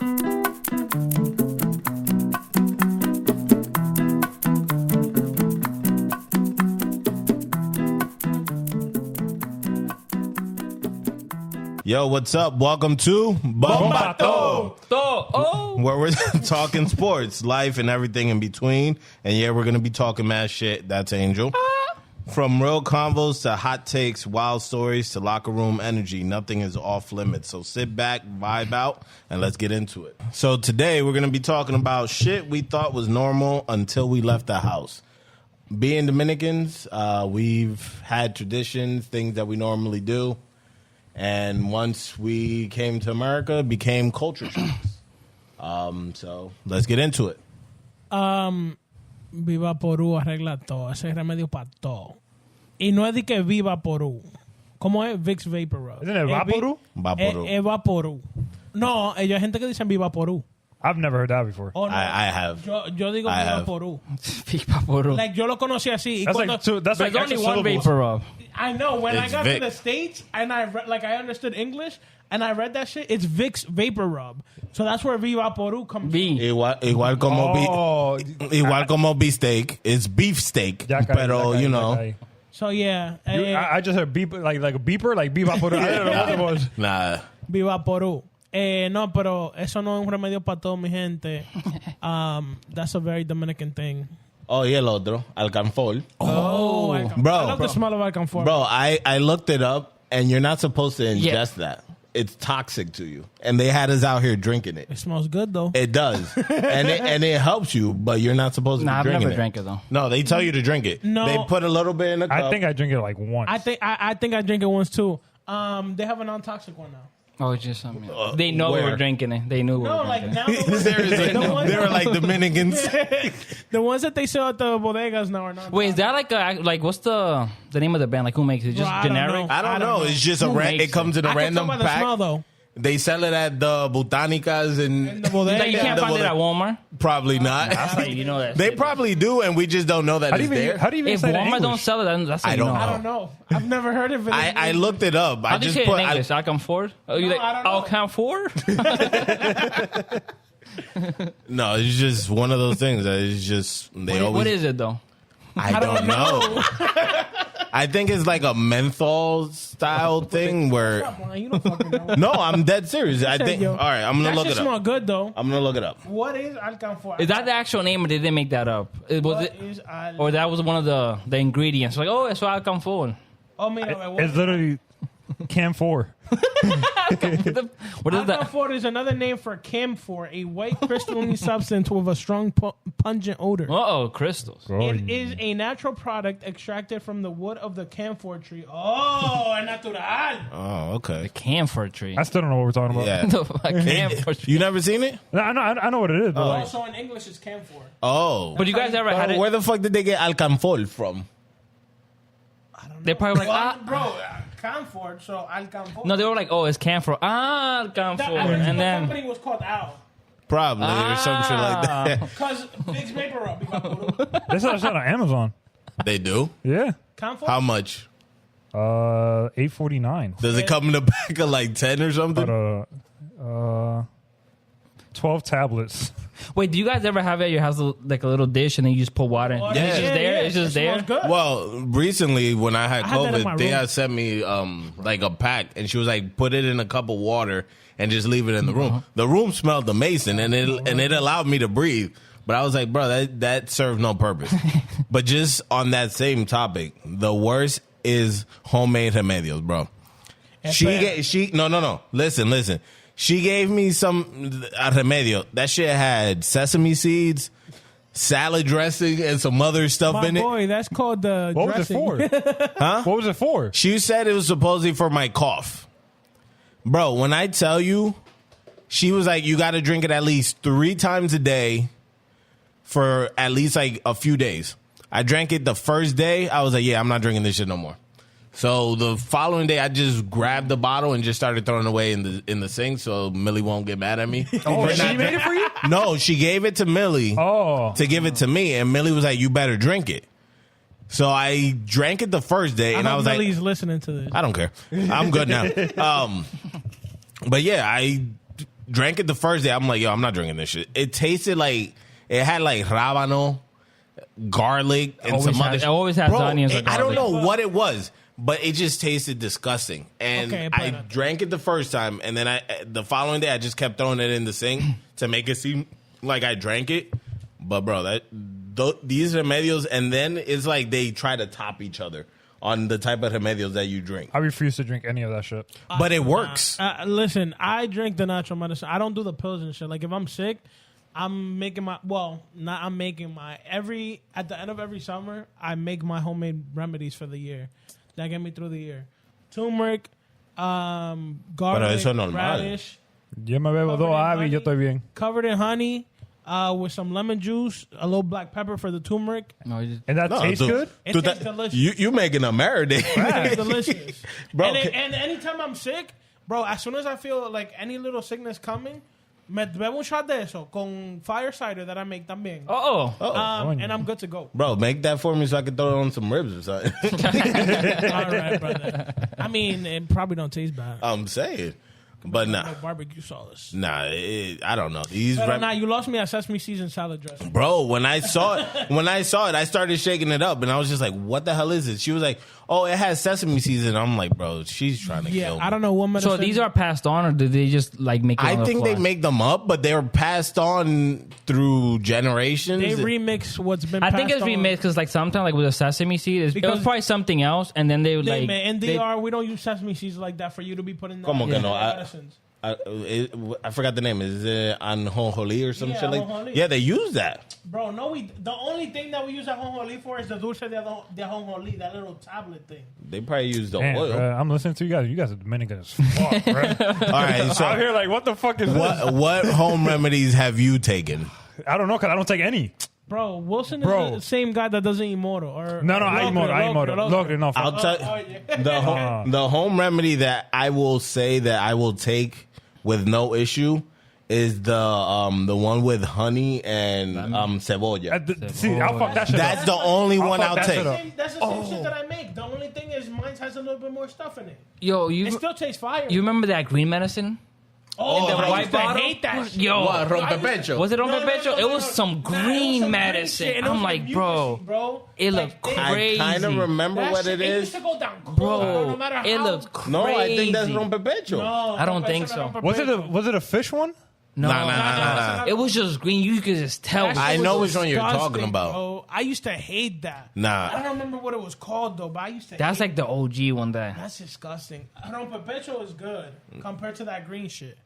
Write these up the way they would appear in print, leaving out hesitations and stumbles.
Yo, what's up? Welcome to Bomba'to, where we're talking sports, life, and everything in between. And yeah, we're going to be talking mad shit. That's Angel. From real convos to hot takes, wild stories to locker room energy, nothing is off limits. So sit back, vibe out, and let's get into it. So today we're going to be talking about shit we thought was normal until we left the house. Being Dominicans, we've had traditions, things that we normally do. And once we came to America, it became culture shocks. So let's get into it. Viva Porú arregla todo. Ese es remedio para todo. Y no es de que Viva Porú. ¿Cómo es? Vicks Vapor Rub. Isn't it Vaporú? Vaporú. Vaporú. No, hay gente que dicen Viva Porú. I've never heard that before. Oh, no. I have. Yo digo Viva Porú. Viva Porú. Like, yo lo conocí así. That's like There's only one vapor rub. I know. When It's I got Vic. to the States and I understood English and I read that shit, it's Vicks Vapor Rub. So that's where Viva Porú comes from. Igual como beefsteak. It's beefsteak. Pero, you know. So, yeah. I just heard beep, like a beeper, like Viva Porú. I don't know what it was. Nah. Viva Porú. No, pero eso no es un remedio para todo, mi gente. That's a very Dominican thing. Oh, y el otro, alcanfor. Oh, Bro. I love the smell of alcanfor. Bro, I looked it up, and you're not supposed to ingest that. It's toxic to you. And they had us out here drinking it. It smells good, though. It does. and it helps you, but you're not supposed to be I've drinking never it. drank it, though. No, they tell you to drink it. No. They put a little bit in the cup. I think I drink it like once. I think I drink it once, too. They have a non-toxic one now. Oh, it's just something. They know we were drinking it. They knew we No, were like drinking it. now Seriously, they were like Dominicans. the ones that they sell at the bodegas now are not. Wait, is that like what's the name of the band? Like, who makes it? Just Bro, I don't generic? know. I don't know. It's just it comes in a I can random tell by the pack. smell, though. They sell it at the botanicas and the bodega. Like, you can't find it at Walmart. probably not. That's like, you know that. They shit. probably do, and we just don't know that How do it's you even, there. how do you even If say that in Walmart don't English? sell it, then that's how I you don't know. know. I don't know. I've never heard of it. I looked it up. How I do you just say it put. in English? Alcanfor? Oh, you No, like I don't know. Alcanfor? No, it's just one of those things that is just they always. What is it though? I don't know. I think it's like a menthol style thing where. You don't fucking know. No, I'm dead serious. I think. Yo, All right, I'm gonna that look shit it smell up. good, though. I'm gonna look it up. What is alcanfor? Is that the actual name, or did they make that up? Was What it, is or that was one of the ingredients? Like, oh, it's Alcanfor. Oh, mira, what It's literally Cam 4. What is that? Alcanfor is another name for camphor, a white crystalline substance with a strong pungent odor. Uh-oh, crystals. It is a natural product extracted from the wood of the camphor tree. Oh, es natural. Oh, okay. Camphor tree. I still don't know what we're talking about. Yeah. The fuck, camphor tree. You never seen it? I know what it is, but like, Also in English, it's camphor. Oh. But you guys ever had it? Where the fuck did they get alcanfor from? They're probably like, Bro, camphor, so alcanfor. No, they were like, oh, it's camphor. Alcanfor. And the then, company was called Al. Probably or some shit like that. Because Vicks Vapor Rub. they sell that on Amazon. They do? Yeah. Camphor? How much? $8.49. Does it come in a pack of like 10 or something? But 12 tablets. wait, do you guys ever have at your house like a little dish and then you just put water in? Yeah, It's just there? It's just It there? smells good. Well, recently when I had I had that in my COVID, they room. had sent me like a pack, and she was like, put it in a cup of water and just leave it in the room. The room smelled amazing, and it allowed me to breathe. But I was like, bro, that served no purpose. But just on that same topic, the worst is homemade remedios, bro. No. Listen. She gave me some a remedio. That shit had sesame seeds, salad dressing, and some other stuff My in it. boy, that's called the What dressing. was it for? Huh? What was it for? She said it was supposedly for my cough. Bro, when I tell you, she was like, you got to drink it at least 3 times a day for at least like a few days. I drank it the first day. I was like, yeah, I'm not drinking this shit no more. So the following day, I just grabbed the bottle and just started throwing it away in the sink so Millie won't get mad at me. Oh, she made it for you? No, she gave it to Millie to give it to me, and Millie was like, you better drink it. So I drank it the first day, and I was Millie's like, listening to this. I don't care. I'm good now. But yeah, drank it the first day. I'm like, yo, I'm not drinking this shit. It tasted like it had like rábano, garlic, and some other. It always has onions. Or I don't garlic. know what it was, but it just tasted disgusting. And I drank it the first time, and then the following day I just kept throwing it in the sink to make it seem like I drank it. But bro, these remedios, and then it's like they try to top each other on the type of remedios that you drink. I refuse to drink any of that shit. But it works. Listen, I drink the natural medicine. I don't do the pills and shit. Like if I'm sick, I'm making my at the end of every summer, I make my homemade remedies for the year that get me through the year. Turmeric, garlic, radish. Yo me bebo 2 Avi y yo estoy bien. Covered in honey. With some lemon juice, a little black pepper for the turmeric. No, and that tastes good? It tastes delicious. You making a marinade. It's delicious. Bro, and anytime I'm sick, bro, as soon as I feel like any little sickness coming, me bebo un shot de eso con fire cider that I make también. And I'm good to go. Bro, make that for me so I can throw it on some ribs or something. All right, brother. I mean, it probably don't taste bad. I'm saying. But nah. No barbecue sauce. Nah, I don't know. You lost me at sesame season salad dressing. Bro, when I saw it, I started shaking it up, and I was just like, "What the hell is this?" She was like, "Oh, it has sesame season." I'm like, "Bro, she's trying to kill me." I don't know what medicine. So these are passed on, or do they just like make it on I think the they fly? make them up, but they're passed on through generations. They remix what's been. I think it's passed on. remixed because like sometimes like with a sesame seed, it was probably something else, and then they would like. In we don't use sesame seeds like that for you to be putting. Como que no? Medicines. I forgot the name. Is it anjonjoli or some shit like? Ajonjoli. Yeah, they use that. Bro, no, the only thing that we use ajonjoli for is the dulce de ajonjoli, that little tablet thing. They probably use the Damn, oil. bro, I'm listening to you guys. You guys are Dominican as fuck, bro. All right, so out here like, what the fuck is this? what home remedies have you taken? I don't know, because I don't take any. Bro, Wilson is the same guy that doesn't eat moro. I eat moro. Look, no. I'll tell the home remedy that I will say that I will take with no issue is the one with honey and cebolla. See, I'll fuck that shit That's up. the only one fuck I'll that take. shit up. That's the same shit that I make. The only thing is mine has a little bit more stuff in it. Yo, It still tastes fire. you remember that green medicine? Oh, the I white used to bottle? hate that shit. Yo, What, rompepecho? was it on No, Bomba'to? It was some green medicine. shit, and it I'm was like, mucusy, bro, it looked I crazy. kind of remember That what shit, it used is. to go down cold, Bro, no matter it how. looked crazy. No, I think that's rompepecho. No, I don't rompepecho, think so. rompepecho. Was it a fish one? No, Nah. It was just green. You could just tell. That shit I was know which one you're disgusting, talking about. Bro. I used to hate that. Nah. I don't remember what it was called though, but I used to. That's hate like the OG one day. That's disgusting. Rompepecho is good compared to that green shit.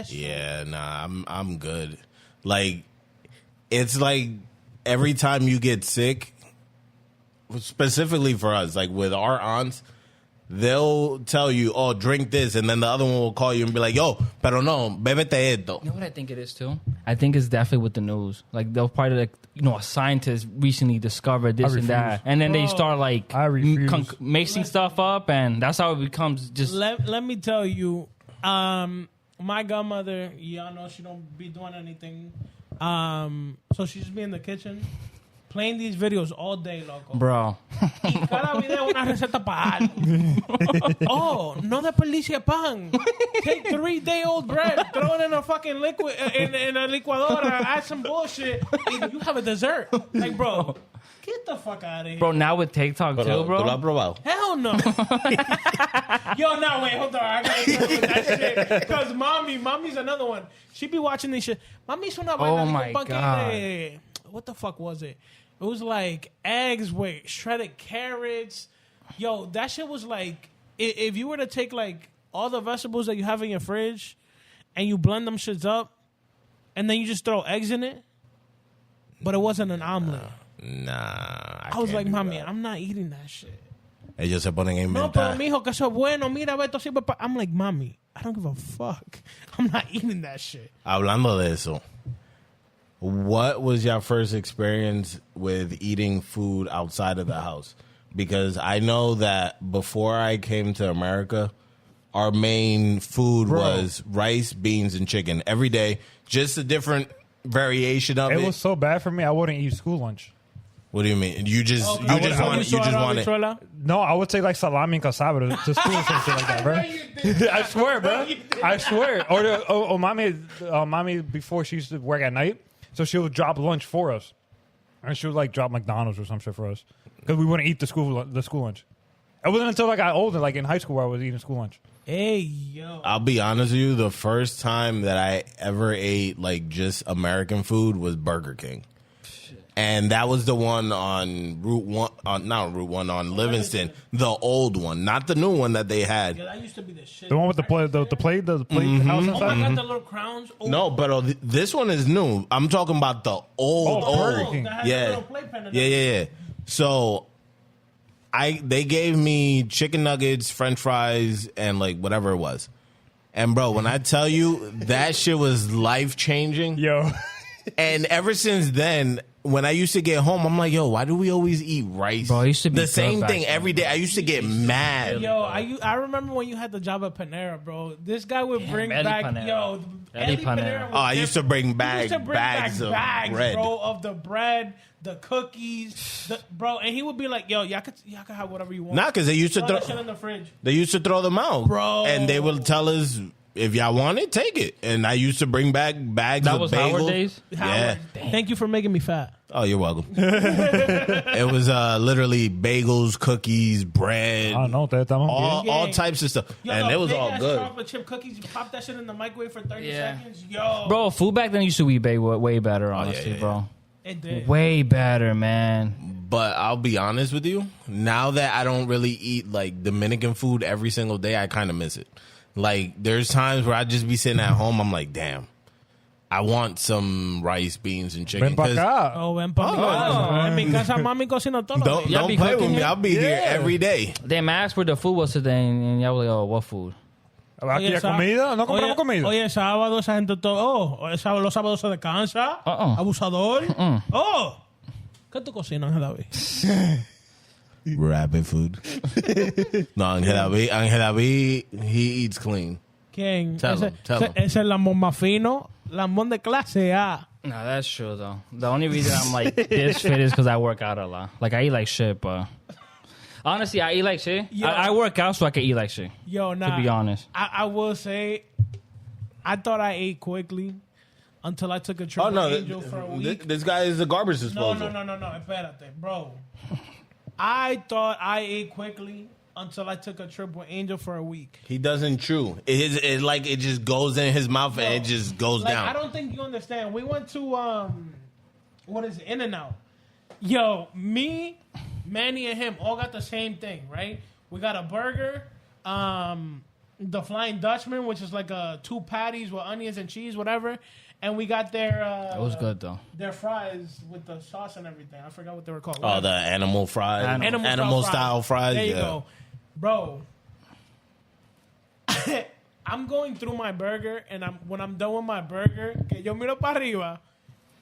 Yeah, nah, I'm good. Like, it's like every time you get sick, specifically for us, like with our aunts, they'll tell you, "Oh, drink this," and then the other one will call you and be like, "Yo, pero no, bébete esto." You know what I think it is too? I think it's definitely with the news. Like they'll probably like a scientist recently discovered this and that, and then they start like mixing stuff up, and that's how it becomes. Just let me tell you, my godmother, y'all know she don't be doing anything, so she just be in the kitchen playing these videos all day, loco. bro. Y cada video una receta para algo. Oh, no desperdicie pan. Take 3-day-old bread, throw it in a fucking liquid in a licuadora, add some bullshit, and you have a dessert. Like, bro, get the fuck out of here. Bro, now with TikTok too, ¿Tú lo has bro. probado? Hell no. Yo, no, wait, hold on. I gotta tell you that shit. Because mommy's another one. She be watching this shit. Mommy's una vaina my con God. de- what the fuck was it? It was like eggs with shredded carrots. Yo, that shit was like, if you were to take like all the vegetables that you have in your fridge and you blend them shits up and then you just throw eggs in it, but it wasn't an omelet. Nah. I was like, mommy, I'm not eating that shit. Ellos se ponen a No, pero inventar. mijo, que eso es bueno. Mira, esto sirve pa-" I'm like, mommy, I don't give a fuck. I'm not eating that shit. Hablando de eso, what was your first experience with eating food outside of the house? Because I know that before I came to America, our main food was rice, beans, and chicken every day. Just a different variation of it. It was so bad for me, I wouldn't eat school lunch. What do you mean? You just want it. No, I would say like salami and cassava to school or something like that, bro. I swear, bro. I swear. Or mommy before she used to work at night, so she would drop lunch for us, and she would like drop McDonald's or some shit for us because we wouldn't eat the school lunch. It wasn't until I got older, like in high school, where I was eating school lunch. Hey, yo. I'll be honest with you. The first time that I ever ate like just American food was Burger King. And that was the one on on Livingston, the old one, not the new one that they had. Yeah, that used to be the shit. The one with the plate house inside? I got the little crowns. Oh. No, but this one is new. I'm talking about the old. Burger King. Yeah. So they gave me chicken nuggets, French fries, and like whatever it was. And bro, when I tell you that shit was life changing, Yo. And ever since then, when I used to get home, I'm like, yo, why do we always eat rice? Bro, I used to be the same thing every day. I used to get mad. Yo, I remember when you had the job at Panera, bro. This guy would bring back, Panera. Eddie Panera. I used to bring bags of bread, bro, of the bread, the cookies, bro. And he would be like, yo, y'all could have whatever you want. Nah, because they used to throw that shit in the fridge. They used to throw them out, bro. And they would tell us, if y'all want it, take it. And I used to bring back bags of bagels. That was Howard days? Yeah. Thank you for making me fat. Oh, you're welcome. It was literally bagels, cookies, bread. I don't know. All types of stuff. Yo, and it was all good. Chocolate chip cookies, you pop that shit in the microwave for 30 seconds. Yo. Bro, food back then used to be way better, honestly, bro. It did. Way better, man. But I'll be honest with you. Now that I don't really eat like Dominican food every single day, I kind of miss it. Like, there's times where I just be sitting at home, I'm like, damn, I want some rice, beans, and chicken. Ven pa acá. Ven pa acá. En mi casa, mami cocina todo. Don't play with me. I'll be here every day. They asked where the food was today, and y'all were like, oh, what food? Aquí hay comida, no compramos comida. Oye, sábado esa gente todo. Los sábados se descansa. Abusador. Oh, ¿qué tú cocinas, David? Rapid food. No, Angel David, he eats clean. ¿Quién? Tell him. Ese es lambón más fino. Lambón de clase A. No, that's true, though. The only reason I'm like this fit is because I work out a lot. Like, I eat like shit, but... Honestly, I eat like shit. I work out so I can eat like shit. Yo, nah. To be honest. I will say, I thought I ate quickly until I took a trip with Angel for a week. This guy is a garbage disposal. No. Espérate, bro. I thought I ate quickly until I took a trip with Angel for a week. He doesn't chew. It's like it just goes in his mouth and it just goes down. I don't think you understand. We went to, what is it, In-N-Out. Yo, me, Manny, and him all got the same thing, right? We got a burger, the Flying Dutchman, which is like 2 patties with onions and cheese, whatever. And we got their... it was good, though. Their fries with the sauce and everything. I forgot what they were called. Oh, the animal fries. Animal style fries. There you go. Bro, I'm going through my burger, and when I'm done with my burger, que yo miro para arriba,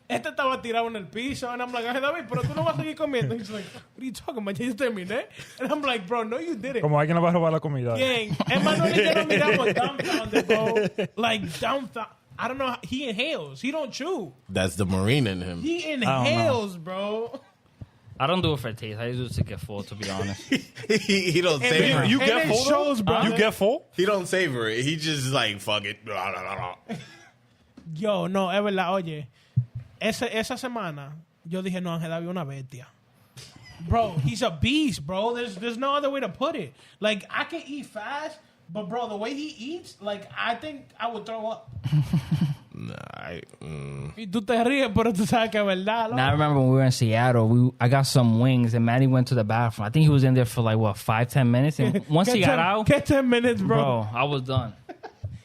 estaba tirado en el piso, and I'm like, hey, David, pero tú no vas a seguir comiendo. He's like, what are you talking about? Ya yo terminé. And I'm like, bro, no, you didn't. Como alguien le va a robar la comida. Bien. Emmanuel y yo nos miramos dumbfounded, bro. Like, dumbfounded. I don't know. He inhales. He don't chew. That's the Marine in him. He inhales, bro. I don't do it for taste. I do it to get full, to be honest. he don't savor it. You get full, shows, bro. You get full? He don't savor it. He just like, fuck it. Yo, no, es verdad. Oye, esa semana, yo dije, no, Ángel David una bestia. Bro, he's a beast, bro. There's no other way to put it. Like, I can eat fast, but, bro, the way he eats, like, I think I would throw up. Y tú te ríes, pero tú sabes que es verdad. Now, I remember when we were in Seattle, I got some wings, and Manny went to the bathroom. I think he was in there for, like, 5-10 minutes? And once he got out... Get 10 minutes, bro. Bro, I was done.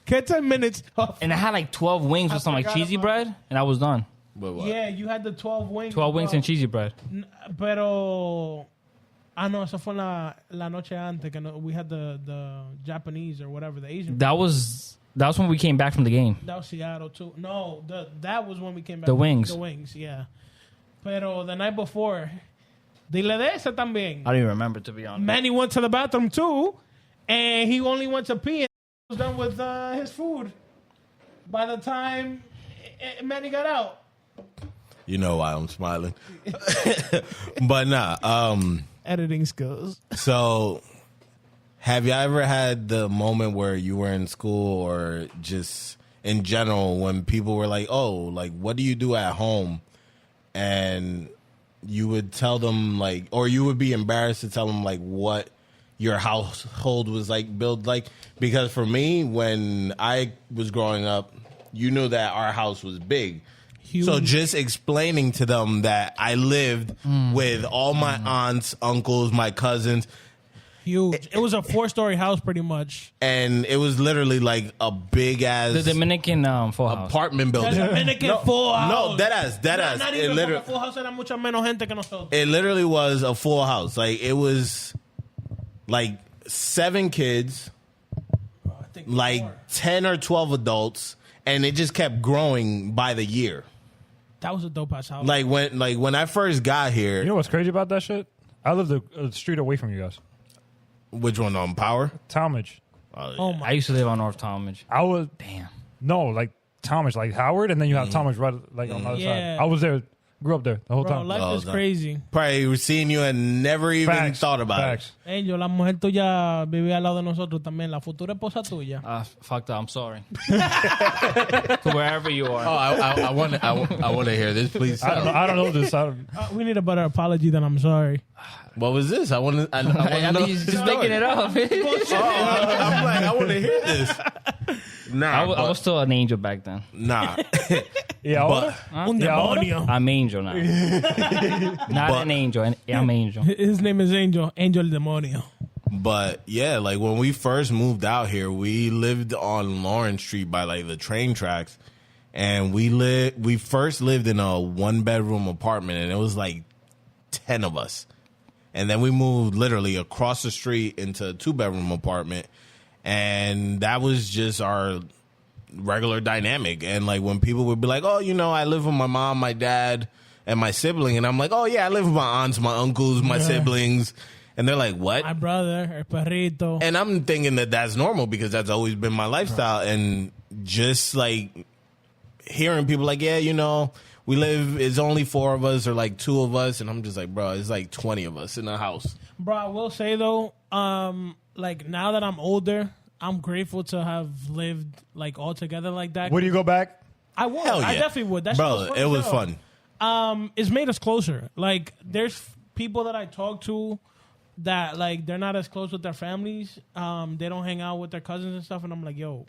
Get 10 minutes. And I had, like, 12 wings with some, like, cheesy bread, and I was done. Yeah, you had the 12 wings. 12 wings and cheesy bread. Pero... no, eso fue la noche antes que we had the Japanese or whatever, the Asian. That was when we came back from the game. That was Seattle too. No, that was when we came back. The wings. The wings, yeah. Pero the night before, dile de ese también. I don't even remember, to be honest. Manny went to the bathroom too, and he only went to pee and was done with his food by the time Manny got out. You know why I'm smiling. But nah. Editing skills. So, have you ever had the moment where you were in school or just in general when people were like, oh, like, what do you do at home? And you would tell them, like, or you would be embarrassed to tell them, like, what your household was like, built like. Because for me, when I was growing up, you knew that our house was big. Huge. So just explaining to them that I lived with all my aunts, uncles, my cousins. Huge. It was a 4-story house pretty much. And it was literally like a big ass... The Dominican full house. Apartment building. The Dominican full house. No, dead ass. Not even a full house. Era mucha menos gente que nosotros. It literally was a full house. Like, it was like 7 kids, like 10 or 12 adults, and it just kept growing by the year. That was a dope ass house. Like when I first got here. You know what's crazy about that shit? I lived a street away from you guys. Which one, on Power? Talmadge. Oh my! I used to live on North Talmadge. I was Damn. No, like Talmadge, like Howard, and then you have Talmadge right like on the other side. I was there, grew up there the whole time. Life is crazy. Probably seeing you and never even thought about it. Angel, la mujer tuya vivía al lado de nosotros también. La futura esposa tuya. Fuck that. I'm sorry. To wherever you are. Oh, I want to hear this, please. I don't know this. We need a better apology than I'm sorry. What was this? I want to. I mean, he's just making it up. I'm like, I want to hear this. Nah, I was still an angel back then. Nah. Yeah, Un demonio. I'm angel now. Not an angel. I'm angel. His name is Angel. Angel Demonio. But yeah, like when we first moved out here, we lived on Lawrence Street by like the train tracks, and we first lived in a 1-bedroom apartment, and it was like 10 of us. And then we moved literally across the street into a 2-bedroom apartment. And that was just our regular dynamic. And like when people would be like, oh, you know, I live with my mom, my dad, and my sibling. And I'm like, oh, yeah, I live with my aunts, my uncles, my siblings. And they're like, what? My brother, el perrito. And I'm thinking that that's normal because that's always been my lifestyle. And just like hearing people like, yeah, you know, we live, it's only 4 of us or like 2 of us. And I'm just like, bro, it's like 20 of us in a house. Bro, I will say though, like now that I'm older, I'm grateful to have lived like all together like that. Would you go back? I would. Hell yeah. I definitely would. That bro, it was fun. It's made us closer. Like there's people that I talk to that like they're not as close with their families. They don't hang out with their cousins and stuff. And I'm like, yo,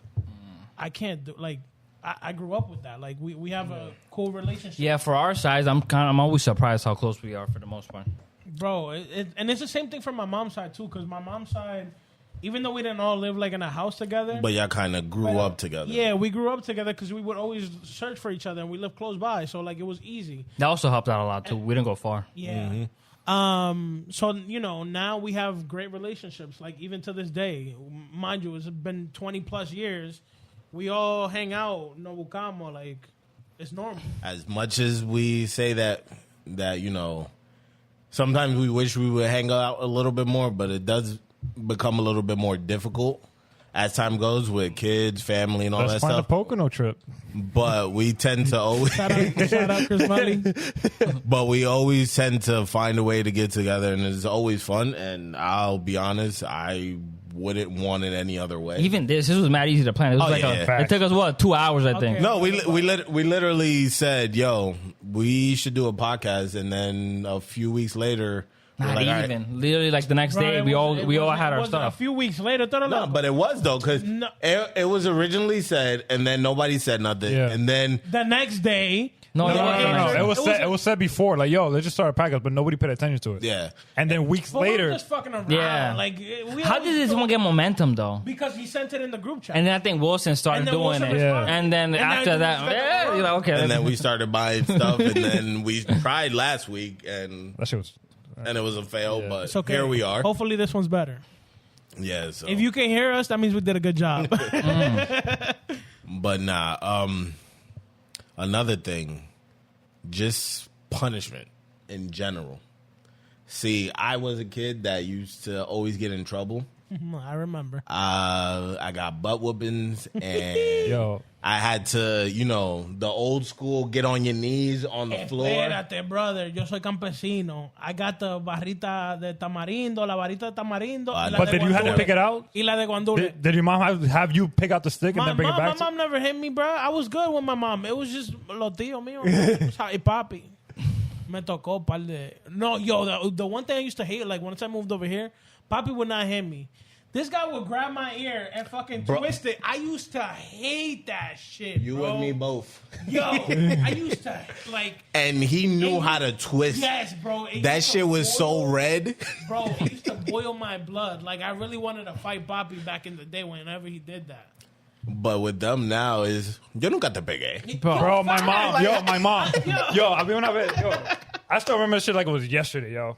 I can't do like. I grew up with that. Like we have a cool relationship. Yeah, for our size, I'm always surprised how close we are for the most part. Bro, and it's the same thing from my mom's side too. Because my mom's side, even though we didn't all live like in a house together, but y'all kind of grew up together. Yeah, we grew up together because we would always search for each other, and we lived close by. So like it was easy. That also helped out a lot too. We didn't go far. Yeah. Mm-hmm. So you know now we have great relationships. Like even to this day, mind you, it's been 20 plus years. We all hang out, no buscamos, like it's normal. As much as we say that you know, sometimes we wish we would hang out a little bit more, but it does become a little bit more difficult as time goes with kids, family, and all that stuff. Let's find a Pocono trip. But we tend to always shout out Chris Molly. But we always tend to find a way to get together, and it's always fun. And I'll be honest, I wouldn't want it any other way. Even this was mad easy to plan. It was it took us 2 hours, I think. No, we literally said, "Yo, we should do a podcast," and then a few weeks later, not like, even right. Literally like the next day, we all had our stuff. A few weeks later, no, but it was though because it was originally said, and then nobody said nothing, and then the next day. No. It was said before, like, yo, let's just start a podcast, but nobody paid attention to it. Yeah. And then weeks later. We were just fucking around. Yeah. Like, how did this one get momentum, though? Because he sent it in the group chat. And then I think Wilson started doing it. Yeah. And then after that, you're like, okay. And then we started buying stuff, and then we tried last week, and that shit was. And it was a fail, but it's okay. Here we are. Hopefully this one's better. Yeah. So. If you can hear us, that means we did a good job. But nah, another thing. Just punishment in general. See, I was a kid that used to always get in trouble I remember. I got butt whoopings, and I had to, the old school, get on your knees on the floor. Espérate, brother. Yo soy campesino. I got the barrita de tamarindo, la varita de tamarindo. But did you have to pick it out? Y la de guandule. Did your mom have you pick out the stick and then bring it back? My mom never hit me, bro. I was good with my mom. It was just los tíos míos. Y papi. Me tocó par de... No, the one thing I used to hate, like once I moved over here, papi would not hit me. This guy would grab my ear and fucking twist it. I used to hate that shit, You bro. and me both. Yo, I used to, like... And he knew how to twist. Yes, bro. That shit was so red. Bro, it used to boil my blood. Like, I really wanted to fight Papi back in the day whenever he did that. But with them now is... Yo nunca te pegué. Bro, my mom. Yo, I still remember this shit like it was yesterday, yo.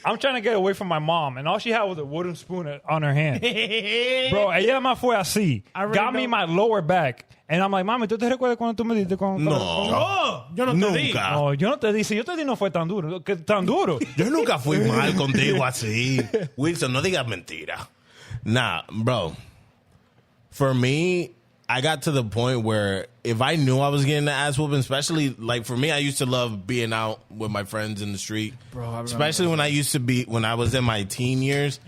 I'm trying to get away from my mom, and all she had was a wooden spoon on her hand. Bro, ella me fue así. Got me my lower back. And I'm like, mami, ¿tú te recuerdas cuando tú me diste con... No, yo no te di. No, yo no te di. Si yo te di no fue tan duro. Tan duro. Yo nunca fui mal contigo así. Wilson, no digas mentira. Nah, bro. For me, I got to the point where if I knew I was getting the ass whooping, especially like for me, I used to love being out with my friends in the street. Bro, especially when I was in my teen years.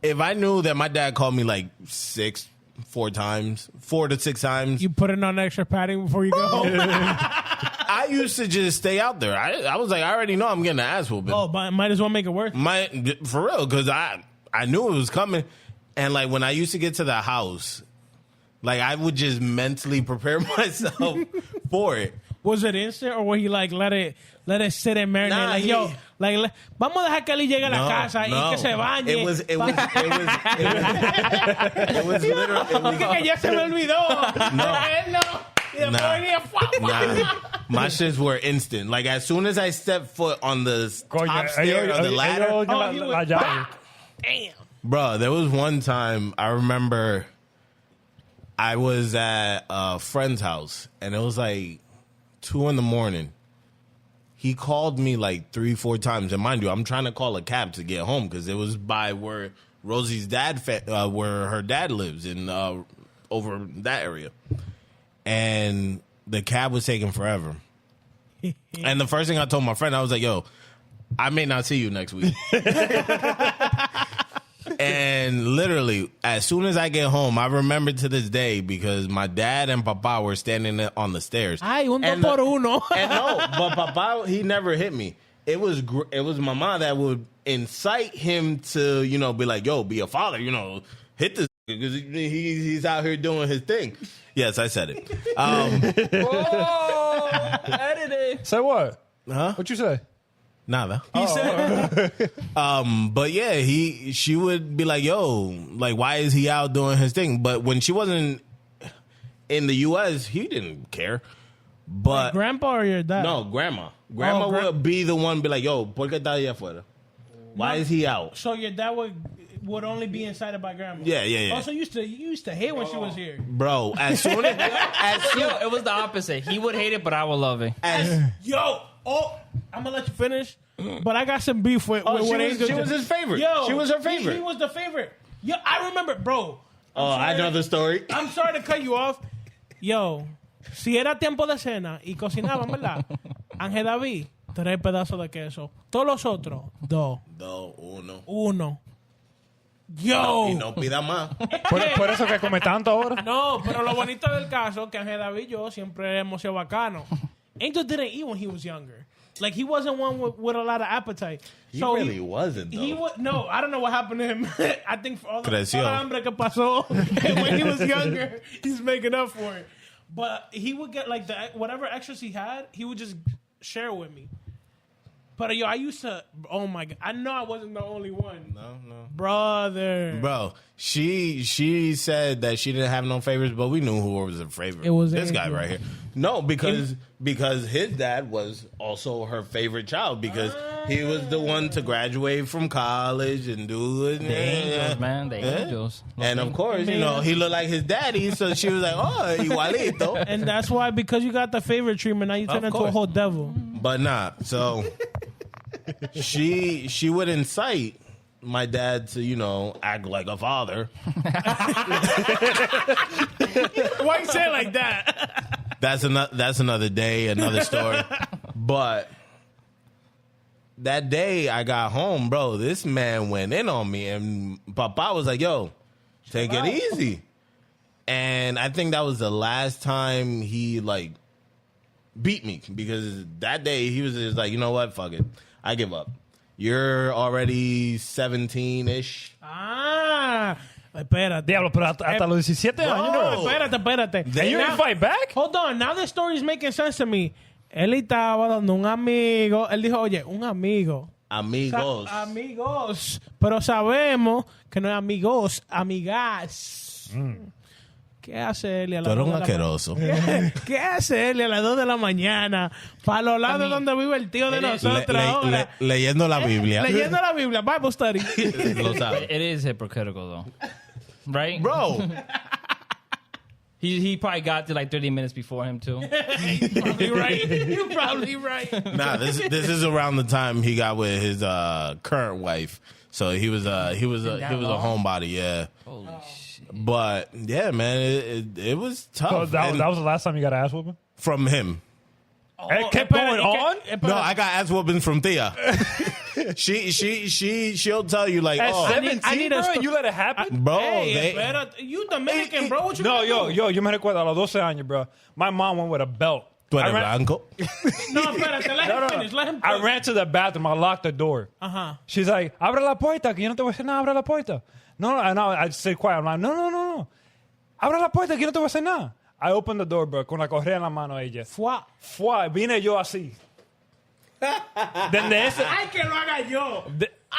If I knew that my dad called me like 4 to 6 times. You put it on extra padding before you go home? I used to just stay out there. I was like, I already know I'm getting the ass whooping. Oh, but might as well make it worth it. For real, because I knew it was coming. And like when I used to get to the house, like I would just mentally prepare myself for it. Was it instant or were he like let it sit and marinate? Nah, like yo, like vamos a dejar que él llegue a la casa y que se bañe. It was literally. Que ya se me olvidó. Nah. My shits were instant. Like as soon as I stepped foot on the top stair of the ladder. Damn. Bro, there was one time I remember I was at a friend's house and it was like 2 a.m. He called me like 3-4 times. And mind you, I'm trying to call a cab to get home because it was by where Rosie's dad, where her dad lives in over that area. And the cab was taking forever. And the first thing I told my friend, I was like, yo, I may not see you next week. And literally, as soon as I get home, I remember to this day because my dad and Papa were standing on the stairs. Ay, uno por uno. And no, but Papa, he never hit me. It was Mama that would incite him to, be like, yo, be a father, hit this because he's out here doing his thing. Yes, I said it. Edited. Say what? Huh? What you say? Nada. He said. But yeah, she would be like, yo, like, why is he out doing his thing? But when she wasn't in the U.S., he didn't care. But Like grandpa or your dad? No, grandma. Grandma would be the one be like, yo, ¿por qué está allá afuera? Why is he out? So your dad would only be inside by grandma. Yeah. Also, you used to hate when she was here. Bro, as soon as it was the opposite. He would hate it, but I would love it. I'm gonna let you finish, but I got some beef with she was his favorite. Yo, she was her favorite. He was the favorite. Yo, I remember, bro. I know the story. I'm sorry to cut you off. Yo, si era tiempo de cena y cocinaban, ¿verdad? Ángel David, 3 pedazos de queso. Todos los otros, 2. 1. Yo. Y no pida más. Por eso que come tanto ahora. No, pero lo bonito del caso que Ángel David y yo siempre hemos sido bacanos. Angel didn't eat when he was younger. Like, he wasn't one with a lot of appetite. He really wasn't, though. No, I don't know what happened to him. I think for all the hambre que pasó when he was younger, he's making up for it. But he would get, like, whatever extras he had, he would just share it with me. But, yo, I used to... Oh, my God. I know I wasn't the only one. No. Brother. Bro, she said that she didn't have no favorites, but we knew who was her favorite. It was this Angel. guy right here. No, because his dad was also her favorite child because he was the one to graduate from college and do it. The angels, man. The angels. And, of course, he looked like his daddy, so she was like, oh, igualito. And that's why, because you got the favorite treatment, now you turn into a whole devil. But nah, so she would incite my dad to, act like a father. Why you say it like that? That's another day, another story. But that day I got home, bro, this man went in on me, and Papa was like, yo, take it easy. And I think that was the last time he, like, beat me, because that day he was just like, you know what, fuck it, I give up. You're already 17-ish. Espérate. Diablo, pero hasta los 17 años, bro. Espérate. And you didn't fight back? Hold on. Now the story is making sense to me. Él estaba dando un amigo. Él dijo, oye, un amigo. Amigos. Pero sabemos que no es amigos, amigas. ¿Qué hace Eli a las 2 de la mañana? ¿Qué hace Eli a las 2 de la mañana? Para los lados donde vive el tío de nosotros ahora. Leyendo la Biblia. Leyendo la Biblia. Bible study. Lo sabe. It is hypocritical, though. Right? Bro. He probably got to like 30 minutes before him, too. You're probably right. Nah, this is around the time he got with his current wife. So he was a homebody, yeah. Holy shit. But yeah, man, it was tough. So that was the last time you got an ass whooping? From him. It kept going on? No, I got ass whoopings from Thea. She'll tell you like, at 17, bro, and you let it happen? Bro, you Dominican, bro. What you No, yo me recuerdo a los 12 años, bro. My mom went with a belt. ¿Tú eres blanco? No, espérate, let him finish. Let him finish. I ran to the bathroom. I locked the door. She's like, abre la puerta, que yo no te voy a hacer nada, abre la puerta. No, I just stayed quiet. I'm like, no. Abre la puerta, que yo no te voy a hacer nada. I opened the door, bro, con la correa en la mano ella. Fua, vine yo así. Ay, que lo haga yo.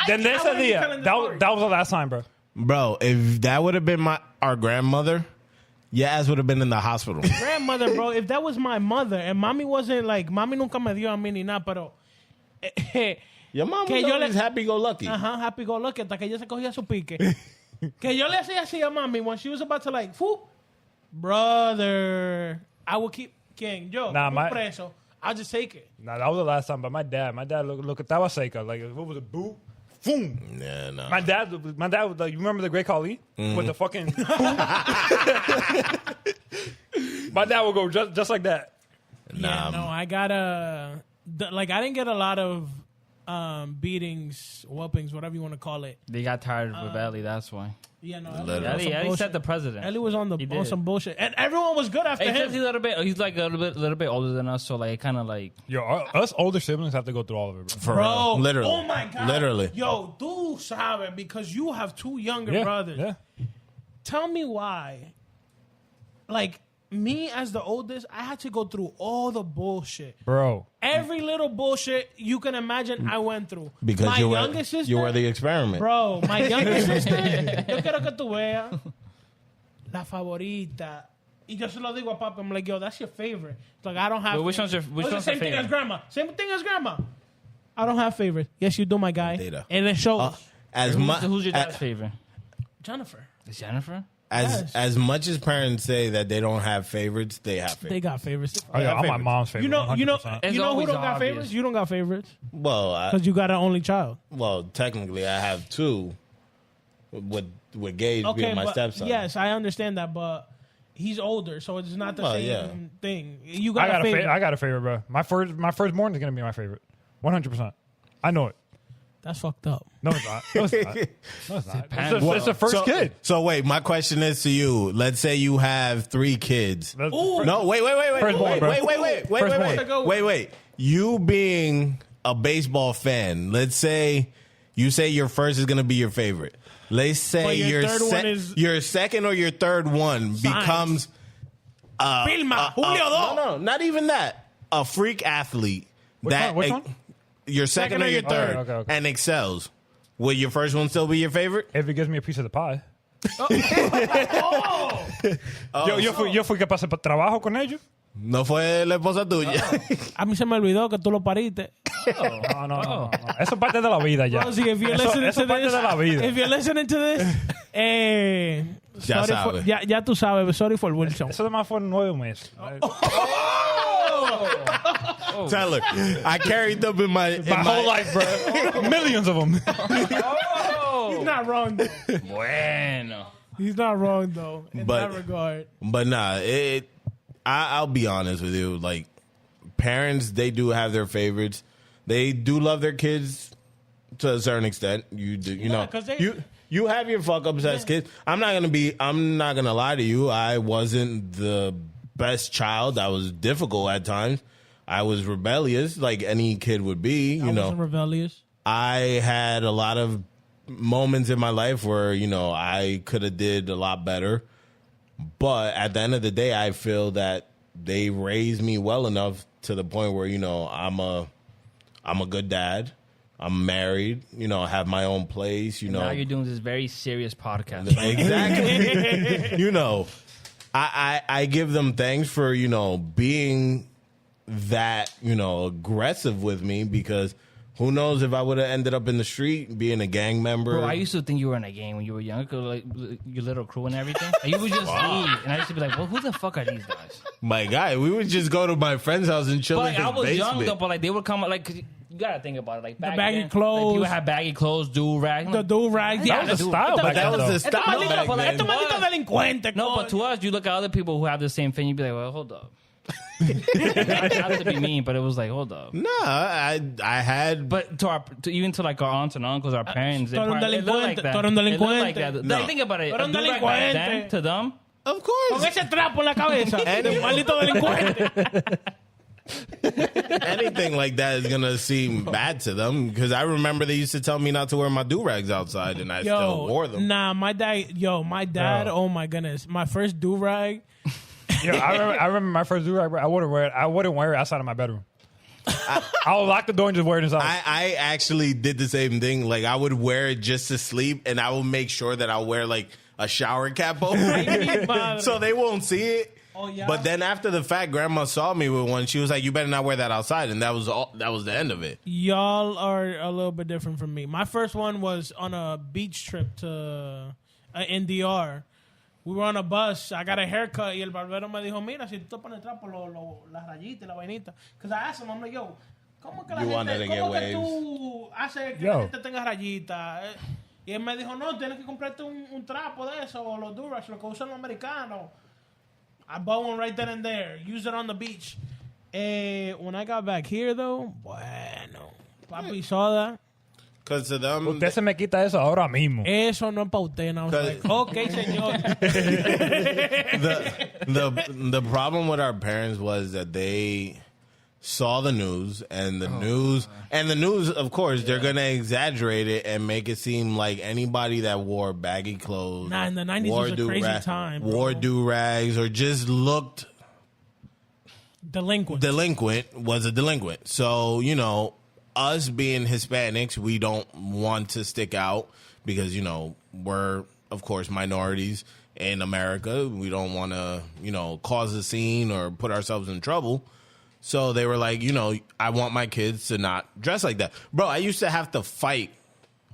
Then ese día, that was the last time, bro. Bro, if that would have been our grandmother, your ass would have been in the hospital. Grandmother, bro, if that was my mother, and mommy wasn't like, mommy nunca me dio a mí ni nada, pero... Your mom was always happy-go-lucky. Happy-go-lucky, hasta que ella se cogía su pique. Que yo le hacía así a mami when she was about to like, brother, I would keep, ¿quién? Yo, preso. I'll just take it. Nah, that was the last time, but my dad, look at that was seca. Like, what was it, boot? Boom. Yeah, no. My dad was like, you remember the Great Khali? With the fucking... My dad would go just like that. Yeah, no, I gotta... I didn't get a lot of beatings, whoopings, whatever you want to call it. They got tired with Ellie, that's why. Yeah, no. Ellie set the president. Ellie was on some bullshit, and everyone was good after him. He's like a little bit older than us, so like kind of like. Yo, us older siblings have to go through all of it, bro. Bro, literally. Oh my god, literally. Yo, tú sabes, because you have 2 younger brothers. Yeah. Tell me why. Like me as the oldest, I had to go through all the bullshit, bro. Every little bullshit you can imagine, I went through. Because my youngest sister, you were the experiment, bro. My youngest sister, yo quiero que tú veas la favorita. Y yo se lo digo a Papa. I'm like, yo, that's your favorite. It's like I don't have. Well, which one's your same thing as grandma. Same thing as grandma. I don't have favorites. Yes, you do, my guy. Data. And it shows. Who's your dad's favorite? Jennifer. Is Jennifer? As much as parents say that they don't have favorites, they have favorites. They got favorites. Oh, yeah, I'm my mom's favorite. You know who don't obvious. got favorites? You don't got favorites. Well, because you got an only child. Well, technically, I have 2. With Gage being my stepson. Yes, I understand that, but he's older, so it's not the same thing. You got a favorite. I got a favorite, bro. My firstborn is gonna be my favorite, 100%. I know it. That's fucked up. No, it's not. No, it's not. It's the first kid. So wait, my question is to you. Let's say you have 3 kids. No, wait. Wait. You being a baseball fan, let's say you say your first is going to be your favorite. Let's say your second or your third one becomes Vilma, Julio. No, not even that. A freak athlete. Which one? Your second or your third, okay. and excels. Will your first one still be your favorite? If it gives me a piece of the pie. Yo fui que pasé por trabajo con ellos. No fue la esposa tuya. A mí se me olvidó que tú lo pariste. No. Eso es parte de la vida ya. Well, see, if you're listening to this, if you're listening to this, ya sabes. Ya tú sabes. Sorry for Wilson. Eso además fue 9 meses. Tell her, I carried them in my whole life, bro. Millions of them. Oh. He's not wrong, though. Bueno. He's not wrong, though, in that regard. But nah, I'll be honest with you. Like, parents, they do have their favorites. They do love their kids to a certain extent. You do, you know. You have your fuck ups as kids. I'm not gonna lie to you. I wasn't the best child. I was difficult at times. I was rebellious, like any kid would be. I wasn't rebellious. I had a lot of moments in my life where, you know, I could have did a lot better. But at the end of the day, I feel that they raised me well enough to the point where, you know, I'm a good dad. I'm married, you know, have my own place, you know. Now you're doing this very serious podcast. Exactly. You know, I give them thanks for, you know, being that, you know, aggressive with me, because who knows if I would have ended up in the street being a gang member. Bro, I used to think you were in a gang when you were younger, like your little crew and everything. And you would just leave, and I used to be like, well, who the fuck are these guys? My guy, we would just go to my friend's house and chill in his I was basement. young, though, but like they would come, like, 'cause you gotta think about it. Like back the baggy then, clothes. like, people had baggy clothes, do-rag. The do-rag. That was the style back then. That was the style back then. Estos malditos delincuentes. No, but to us, you look at other people who have the same thing, you'd be like, well, hold up. Not to be mean, but it was like, hold up. No, I had. But even to like our aunts and uncles, our parents, they look like that. Like that. No. Like, think about it. Tú eres un Back delincuente. then, to them, Of course. Con ese trapo en la cabeza. Maldito delincuente. Anything like that is gonna seem bad to them, because I remember they used to tell me not to wear my do-rags outside, and I still wore them. Nah, my dad. Oh my goodness, my first do-rag. Yo, I remember my first do-rag. I wouldn't wear it outside of my bedroom. I would lock the door and just wear it inside. I actually did the same thing. Like, I would wear it just to sleep, and I would make sure that I'll wear like a shower cap over it so they won't see it. Oh, yeah. But then after the fact, Grandma saw me with one. She was like, "You better not wear that outside," and that was the end of it. Y'all are a little bit different from me. My first one was on a beach trip to in DR. We were on a bus. I got a haircut, y el barbero me dijo, "Mira, si tú te pones trapo, las rayitas y la vainita." Because I asked him, I'm like, "Yo, ¿cómo que la gente, cómo que tú haces que la gente tenga rayitas?" Y él me dijo, "No, tienes que comprarte un trapo de eso, o los Durax, lo que usan los americanos." I bought one right then and there. Used it on the beach. When I got back here, though, bueno, papi saw that. Because to them, usted se me quita eso ahora mismo. Eso no es pa' usted. And I was like, okay, señor. the problem with our parents was that they saw the news, and the news, of course, they're going to exaggerate it and make it seem like anybody that wore baggy clothes, nah, in the 90s was a crazy time, bro. Wore do-rags, or just looked delinquent was a delinquent. So, you know, us being Hispanics, we don't want to stick out because, you know, we're, of course, minorities in America. We don't want to, you know, cause a scene or put ourselves in trouble. So they were like, you know, I want my kids to not dress like that. Bro, I used to have to fight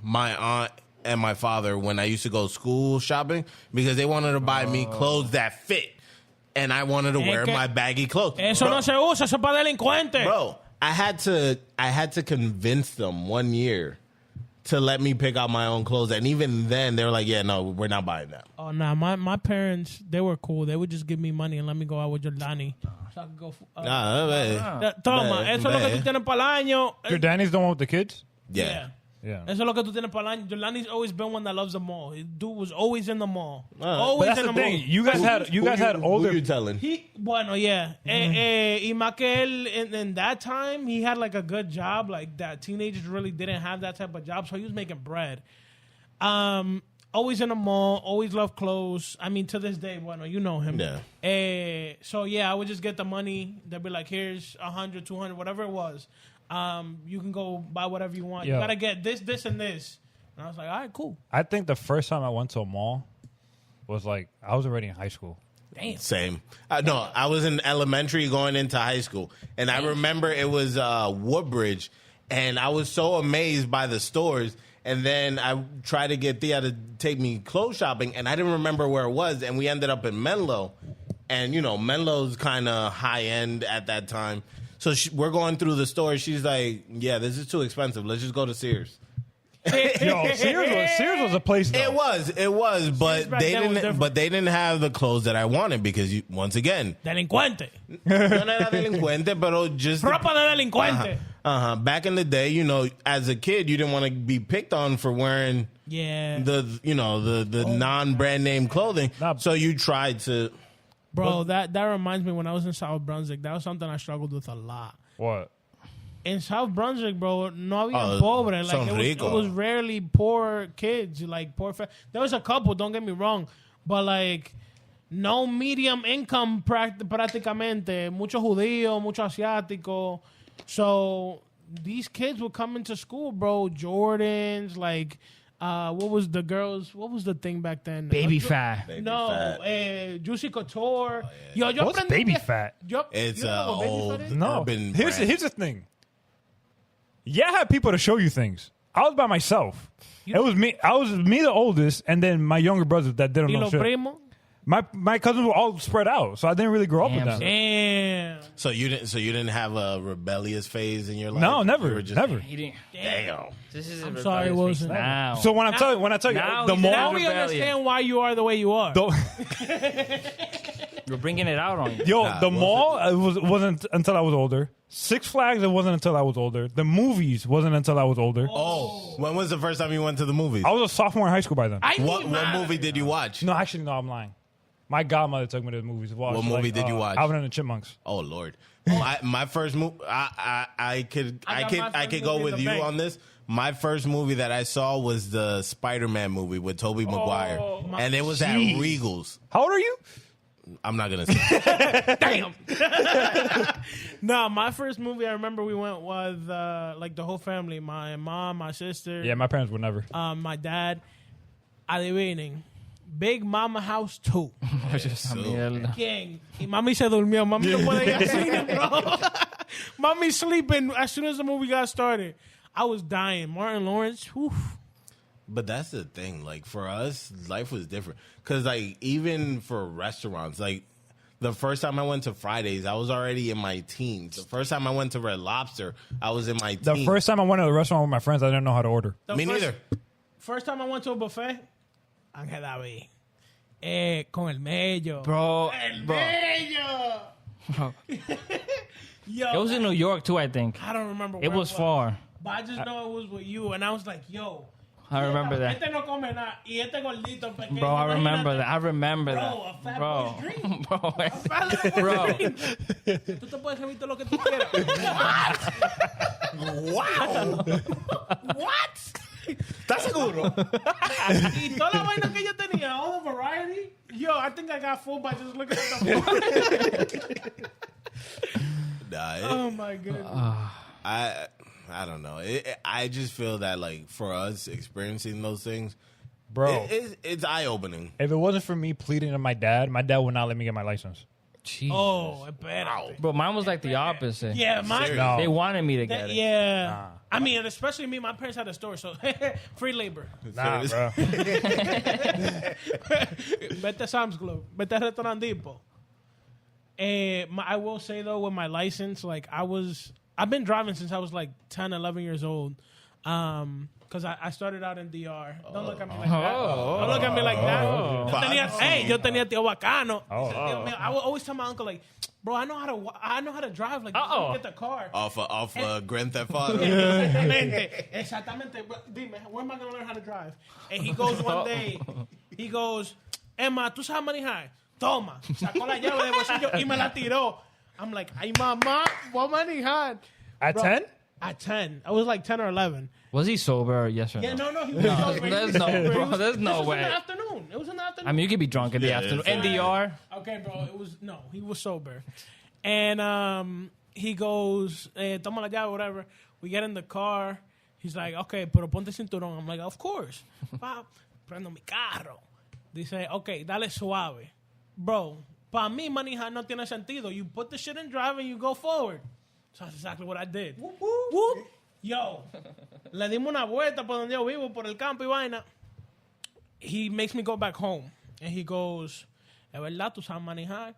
my aunt and my father when I used to go school shopping because they wanted to buy me clothes that fit. And I wanted to wear my baggy clothes. Eso no se usa, eso es para delincuentes. Bro, I had to convince them one year to let me pick out my own clothes. And even then, they were like, yeah, no, we're not buying that. Oh, nah, my parents, they were cool. They would just give me money and let me go out with Jordani. So I could go. Toma, eso es lo que tú tienes para el año. Your Danny's the one with the kids? Yeah. Yeah. Eso es lo que tú tienes para el año. Jordani's always been one that loves the mall. His dude was always in the mall. But that's the thing. You guys had older. Who you telling? Bueno, yeah. Y más que él, in that time, he had like a good job. Like that teenagers really didn't have that type of job. So he was making bread. Always in the mall. Always loved clothes. I mean, to this day, bueno, you know him. Yeah. So yeah, I would just get the money. They'd be like, here's 100, 200, whatever it was. You can go buy whatever you want. Yeah. You gotta get this, this, and this. And I was like, all right, cool. I think the first time I went to a mall was like, I was already in high school. Damn. Same. No, I was in elementary going into high school. And I remember it was Woodbridge. And I was so amazed by the stores. And then I tried to get Thea to take me clothes shopping. And I didn't remember where it was. And we ended up in Menlo. And, you know, Menlo's kind of high end at that time. So we're going through the store. She's like, yeah, this is too expensive. Let's just go to Sears. Yo, Sears was a place. Though. It was, but back they then was didn't. different. But they didn't have the clothes that I wanted because once again, Delincuente. no era delincuente, pero just Ropa de delincuente. Back in the day, as a kid, you didn't want to be picked on for wearing the non-brand name clothing. So you tried to. Bro, that reminds me when I was in South Brunswick, that was something I struggled with a lot. What? In South Brunswick, bro, no había pobre. Like it was rarely poor kids, like poor. There was a couple, don't get me wrong, but like no medium income prácticamente. Mucho judío, mucho asiático. So these kids would come into school, bro. Jordans, like. What was the thing back then? Baby fat. Juicy Couture. What's baby fat? It's old urban Here's the thing. Yeah, I had people to show you things. I was by myself. It was me. I was the oldest, and then my younger brothers that didn't know shit. Primo? My cousins were all spread out, so I didn't really grow up with them. Damn. So you didn't have a rebellious phase in your life? No, never. He didn't. Damn. This is I'm sorry, it wasn't. Now. So when I tell you, the Now mall. we understand why you are the way you are. You're bringing it out on you. The mall wasn't until I was older. Six Flags, it wasn't until I was older. The movies wasn't until I was older. Oh, when was the first time you went to the movies? I was a sophomore in high school by then. What movie did you watch? No, actually, no, I'm lying. My godmother took me to the movies. What movie did you watch? Alvin and the Chipmunks. Oh Lord, my first movie. I could go with you on this. My first movie that I saw was the Spider-Man movie with Tobey Maguire, and it was at Regal's. How old are you? I'm not gonna say. Damn. No, my first movie I remember we went with like the whole family. My mom, my sister. Yeah, my parents would never. My dad. Adivinen. Big Mama House 2. ¿Quién? Y mami se durmió. Mami no puede ir al cine, bro. Mami sleeping as soon as the movie got started. I was dying. Martin Lawrence. Whew. But that's the thing. Like for us, life was different. Because like even for restaurants, like the first time I went to Fridays, I was already in my teens. The first time I went to Red Lobster, I was in my teens. The first time I went to a restaurant with my friends, I didn't know how to order. Me neither. First time I went to a buffet, Ángel David. Con el mello. Bro. Mello. Bro. Yo, It was in New York, too, I think. I don't remember where It was far. But I just know it was with you, and I was like, yo. I remember that. Este no come nada, y este gordito pequeño. Bro, I remember that. I remember Bro, that. a fat Bro. boy's dream. Bro. A fat little Bro. boy's dream. Tú te puedes servir todo lo que tú quieras. Wow. What? ¿Estás seguro? Y toda la vaina que yo tenía, all the variety. Yo, I think I got full by just looking at the Oh my goodness. I don't know. I just feel that like for us experiencing those things, Bro, it's eye opening. if it wasn't for me pleading to my dad would not let me get my license. Jesus. Oh, espérate. Bro, mine was like the opposite. Yeah, mine. No. They wanted me to get it. Yeah. I mean, especially me, my parents had a store, so free labor. Nah, bro. Vete a Sam's Club. Vete a Restaurant Depot. I will say, though, with my license, like, I've been driving since I was, like, 10, 11 years old. Because I started out in DR. Don't look at me like that. Don't look at me like that. Yo tenía tío bacano. Tío mío. I would always tell my uncle, like, bro, I know how to drive. Like, let me get the car. Off Grand Theft Auto. Exactamente. Dime, where am I going to learn how to drive? And he goes one day, he goes, Emma, ¿tú sabes manejar? Toma. Sacó la llave de bolsillo y me la tiró. I'm like, ay, mamá, voy a manejar. At 10? At 10. I was like 10 or 11. Was he sober? Yes or no? Yeah, no, he was sober. There's no, bro. There's no way. It was in the afternoon. I mean, you could be drunk in the afternoon. NDR. Okay, bro. He was sober. And he goes, toma la llave, whatever. We get in the car. He's like, okay, pero ponte cinturón. I'm like, of course. Prendo mi carro. Dice, okay, dale suave. Bro, para mí, manejar no tiene sentido. You put the shit in drive and you go forward. So that's exactly what I did. Whoop, whoop. Whoop. Yo, le dimos una vuelta por donde yo vivo, por el campo y vaina. He makes me go back home. And he goes, es verdad, tú sabes manejar.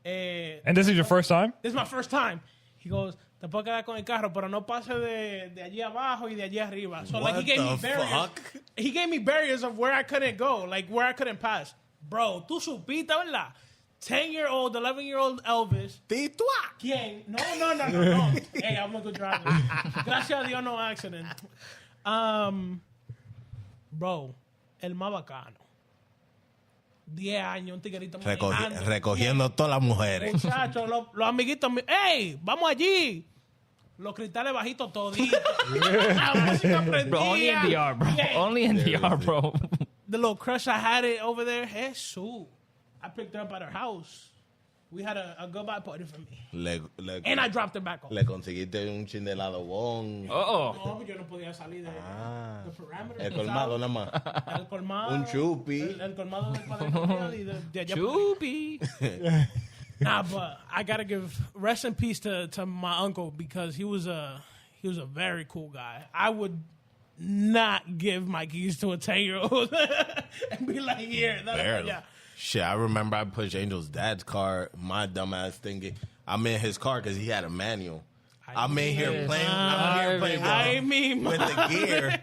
And this is your first time? This is my first time. He goes, te puedo quedar con el carro, pero no pase de allí abajo y de allí arriba. So, What like, he gave me the barriers. fuck? He gave me barriers of where I couldn't go, like, where I couldn't pass. Bro, tú supiste, ¿verdad? 10-year-old, 11-year-old Elvis. Titua. ¿Quién? No. Hey, I'm a good driver. Gracias a Dios, no accident. Bro, el más bacano. 10 años, un tiguerito manejando. Recogiendo todas las mujeres. Muchachos, los amiguitos, ¡ey! ¡Vamos allí! Los cristales bajitos toditos. La música prendida. Bro, only in DR, bro. Yeah. Only in DR, bro. The little crush I had it over there, Jesus. I picked her up at her house. We had a goodbye party for me. And I dropped her back off. Le conseguiste un chin de helado bon. No, yo no podía salir de the parameters. El colmado nada más. El colmado. Un chupi. El colmado del padre y de allá. Chupi. Nah, but I gotta give rest in peace to my uncle because he was a very cool guy. I would not give my keys to a 10-year-old and be like, here. Barely. Yeah. Shit, I remember I pushed Angel's dad's car. My dumbass thinking I'm in his car because he had a manual. I'm in here playing with the gear,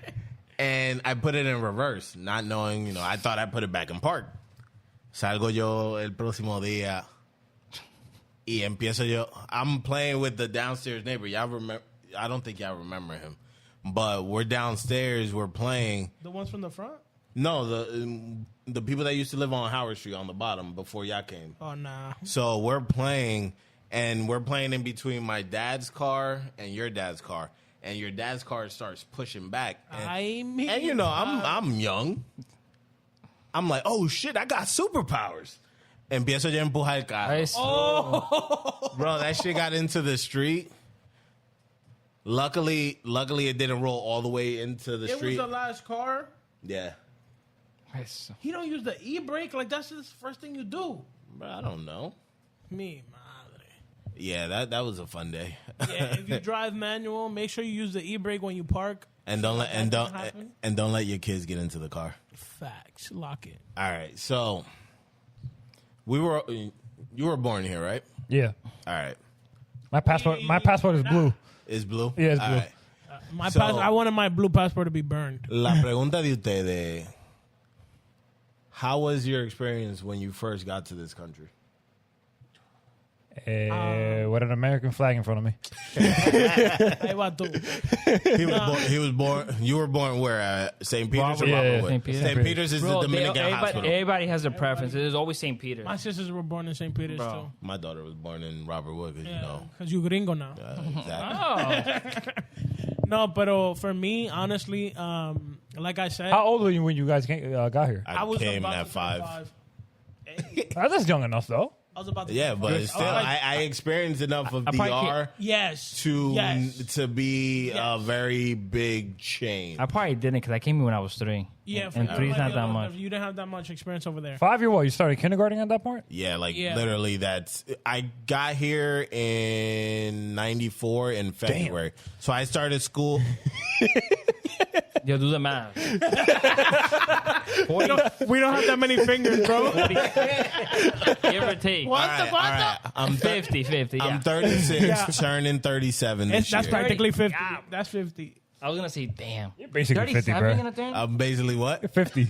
and I put it in reverse, not knowing, I thought I put it back in park. Salgo yo el próximo día y empiezo yo. I'm playing with the downstairs neighbor. Y'all remember? I don't think y'all remember him, but we're downstairs. We're playing. The ones from the front? No, the people that used to live on Howard Street on the bottom before y'all came. Oh, nah. So we're playing, and we're playing in between my dad's car and your dad's car. And your dad's car starts pushing back. And I'm young. I'm like, oh, shit, I got superpowers. Empiezo yo a empujar el carro. Oh! Bro, that shit got into the street. Luckily, it didn't roll all the way into the street. It was the last car. Yeah. He don't use the e-brake. Like, that's the first thing you do. Bro, I don't know. Mi madre. Yeah, that was a fun day. Yeah, if you drive manual, make sure you use the e-brake when you park. And don't let your kids get into the car. Facts. Lock it. All right. So you were born here, right? Yeah. All right. My passport is blue. It's blue? Yeah, it's blue. Right. I wanted my blue passport to be burned. La pregunta de ustedes, how was your experience when you first got to this country? With an American flag in front of me. He was born. You were born where? St. Peter's or Yeah, Robert? St. Peter's. St. Peter's is the Dominican hospital. Everybody has a preference. There's always St. Peter's. My sisters were born in St. Peter's, too. My daughter was born in Robert Wood, Because you gringo now. Exactly. No, but for me, honestly, like I said. How old were you when you guys got here? I was came about at to 5. That's young enough, though. I was about to Yeah, but still, I experienced enough of DR to be a very big change. I probably didn't because I came here when I was 3. Yeah, and 3's not that much. You didn't have that much experience over there. 5 year old? You started kindergarten at that point? Yeah, literally I got here in 94 in February. Damn. So I started school. Yo, do the math. We don't have that many fingers, bro. Give or take. What all right. I'm 50. Yeah. I'm 36, turning 37 this year. That's practically 50. That's 50. I was going to say, damn. You're basically 50, bro. Gonna turn? I'm basically what? 50.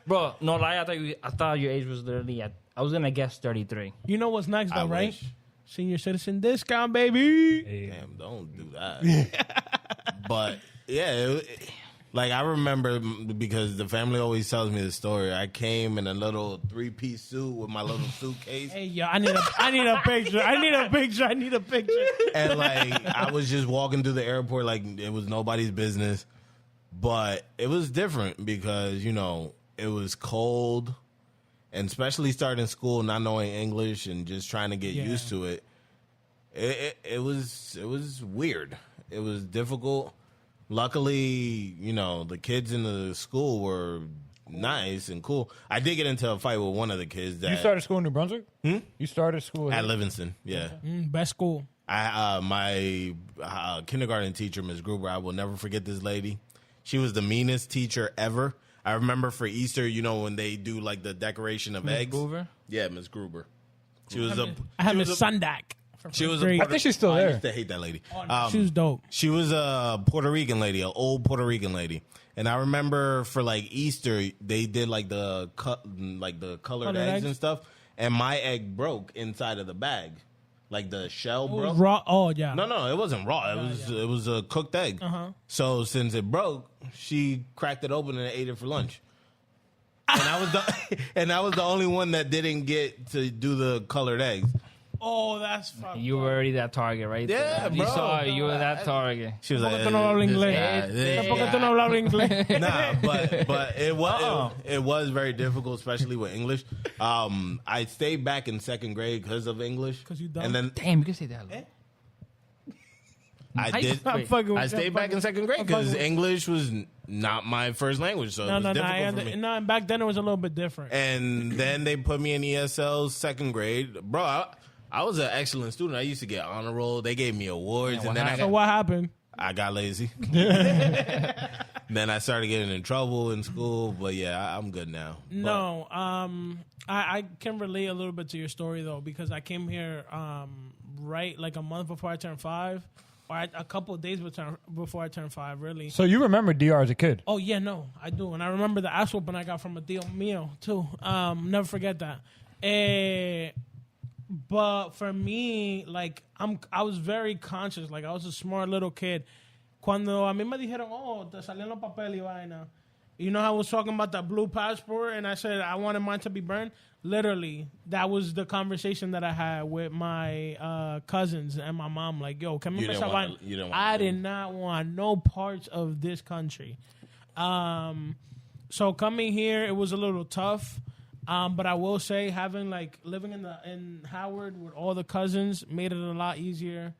Bro, no lie. I thought your age was literally I was going to guess 33. You know what's next, though, I right? wish. Senior citizen discount, baby. Hey. Damn, don't do that. But yeah, I remember because the family always tells me the story. I came in a little 3-piece suit with my little suitcase. Hey, yo, I need a picture. I need a picture. And I was just walking through the airport like it was nobody's business. But it was different because, it was cold. And especially starting school, not knowing English and just trying to get used to it. It was weird. It was difficult. Luckily, the kids in the school were nice and cool. I did get into a fight with one of the kids. You started school in New Brunswick? You started school at Livingston, yeah. Best school. My kindergarten teacher, Ms. Gruber, I will never forget this lady. She was the meanest teacher ever. I remember for Easter, when they do the decoration of eggs. Gruber? Yeah, Ms. Gruber. She was I have Miss Sundak. She was. I think she's still I there. used to hate that lady. Oh, no, she was dope. She was a Puerto Rican lady, an old Puerto Rican lady. And I remember for like Easter, they did like the colored eggs and stuff. And my egg broke inside of the bag, like the shell broke. Raw. Oh yeah. No, it wasn't raw. It was a cooked egg. So since it broke, she cracked it open and ate it for lunch. And I was the only one that didn't get to do the colored eggs. Oh, that's fucked. You were already that target, right? Yeah, You bro. saw it. You were that target. She was like, ¿Por qué no hablo inglés? ¿Por qué tú no hablas inglés? Nah, but it was very difficult, especially with English. I stayed back in second grade because of English. Because you dumb. And then Damn, you can say that. I did. I'm fucking with I you. stayed I'm back in fucking- second grade I'm because fucking with- English was not my first language, so it was difficult for me. No, and back then it was a little bit different. And then they put me in ESL second grade, bro. I was an excellent student. I used to get honor roll. They gave me awards, and then So what happened? I got lazy. Then I started getting in trouble in school, but yeah, I'm good now. No, I can relate a little bit to your story though, because I came here right like a month before I turned 5, or a couple of days before I turned 5, really. So you remember DR as a kid? Oh yeah, no, I do, and I remember the ass whooping I got from a tío mío too. Never forget that. But for me, like I was very conscious. Like I was a smart little kid. Cuando a mí me dijeron, oh, te salían los papeles y vaina. You know how I was talking about that blue passport, and I said I wanted mine to be burned. Literally, that was the conversation that I had with my cousins and my mom. Like, yo, can we I did not want no parts of this country. So coming here, it was a little tough. But I will say, having like living in Howard with all the cousins made it a lot easier.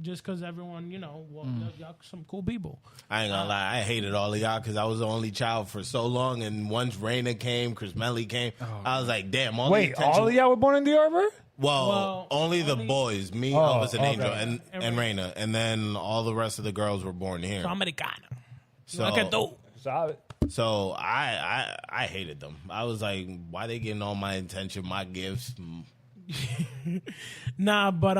Just because everyone, y'all some cool people. I ain't gonna lie, I hated all of y'all because I was the only child for so long. And once Raina came, Chris Melly came, I was like, damn. All of y'all were born in DR, bro? Well, only the boys, me, Elvis, and Angel, and Raina, and then all the rest of the girls were born here. So Americana. So, Solid. So I hated them. I was like, why they getting all my attention, my gifts? Nah, but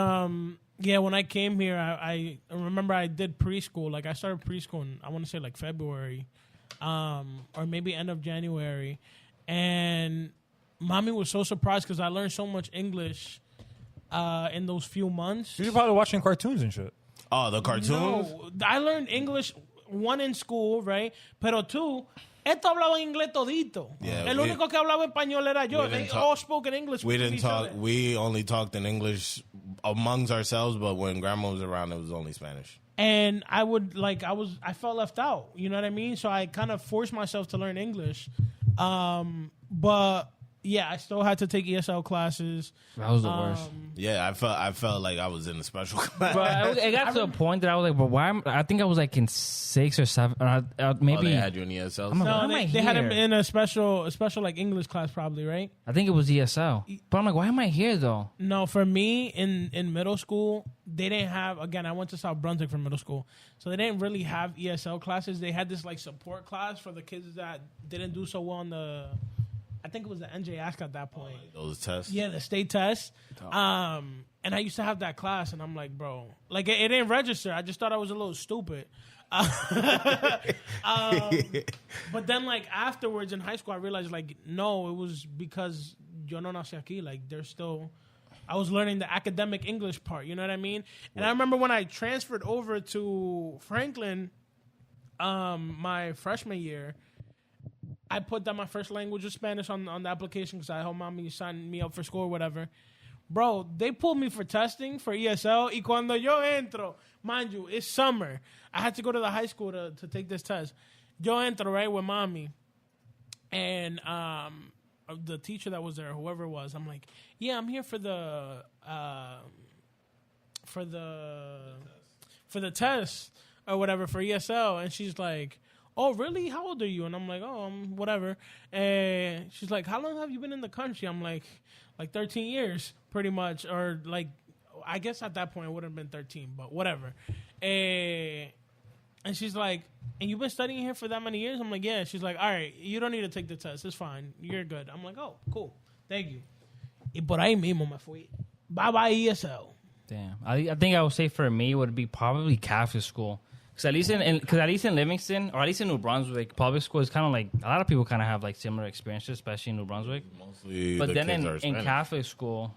yeah, when I came here, I remember I did preschool. Like I started preschool in, I want to say like February, or maybe end of January, and mommy was so surprised because I learned so much English in those few months. You're probably watching cartoons and shit. Oh, the cartoons? No, I learned English. 1 in school, right? Pero 2, esto hablaba inglés todito. Yeah, El único que hablaba español era yo. They all spoke in English. We didn't talk. We only talked in English amongst ourselves, but when grandma was around, it was only Spanish. And I felt left out. You know what I mean? So I kind of forced myself to learn English. But yeah, I still had to take ESL classes. That was the worst. Yeah, I felt like I was in a special class. But it got to a point that I was like, but why? I think I was like in 6 or 7. Maybe they had you in ESL. They had him in a special like English class, probably, right? I think it was ESL. But I'm like, why am I here though? No, for me in middle school, they didn't have. Again, I went to South Brunswick for middle school, so they didn't really have ESL classes. They had this like support class for the kids that didn't do so well on the. I think it was the NJ Ask at that point. Those tests? Yeah, the state test. And I used to have that class, and I'm like, bro. Like, it didn't register. I just thought I was a little stupid. But then, like, afterwards in high school, I realized, like, no, it was because yo no nací aquí. Like, there's still... I was learning the academic English part, you know what I mean? And I remember when I transferred over to Franklin my freshman year... I put that my first language was Spanish on the application because I helped mommy sign me up for school or whatever. Bro, they pulled me for testing for ESL. Y cuando yo entro, mind you, it's summer. I had to go to the high school to take this test. Yo entro, right, with mommy. And the teacher that was there, whoever it was, I'm like, yeah, I'm here for the test or whatever for ESL. And she's like... oh, really? How old are you? And I'm like, oh, I'm whatever. And she's like, how long have you been in the country? I'm like 13 years, pretty much. Or, like, I guess at that point it would have been 13, but whatever. And she's like, and you've been studying here for that many years? I'm like, yeah. She's like, all right, you don't need to take the test. It's fine. You're good. I'm like, oh, cool. Thank you. Y por ahí mismo me fui. bye-bye ESL. Damn. I think I would say for me would be probably Catholic school. Because at least in Livingston, or at least in New Brunswick, public school is kind of like, a lot of people kind of have like similar experiences, especially in New Brunswick. Mostly but the then kids in Catholic school,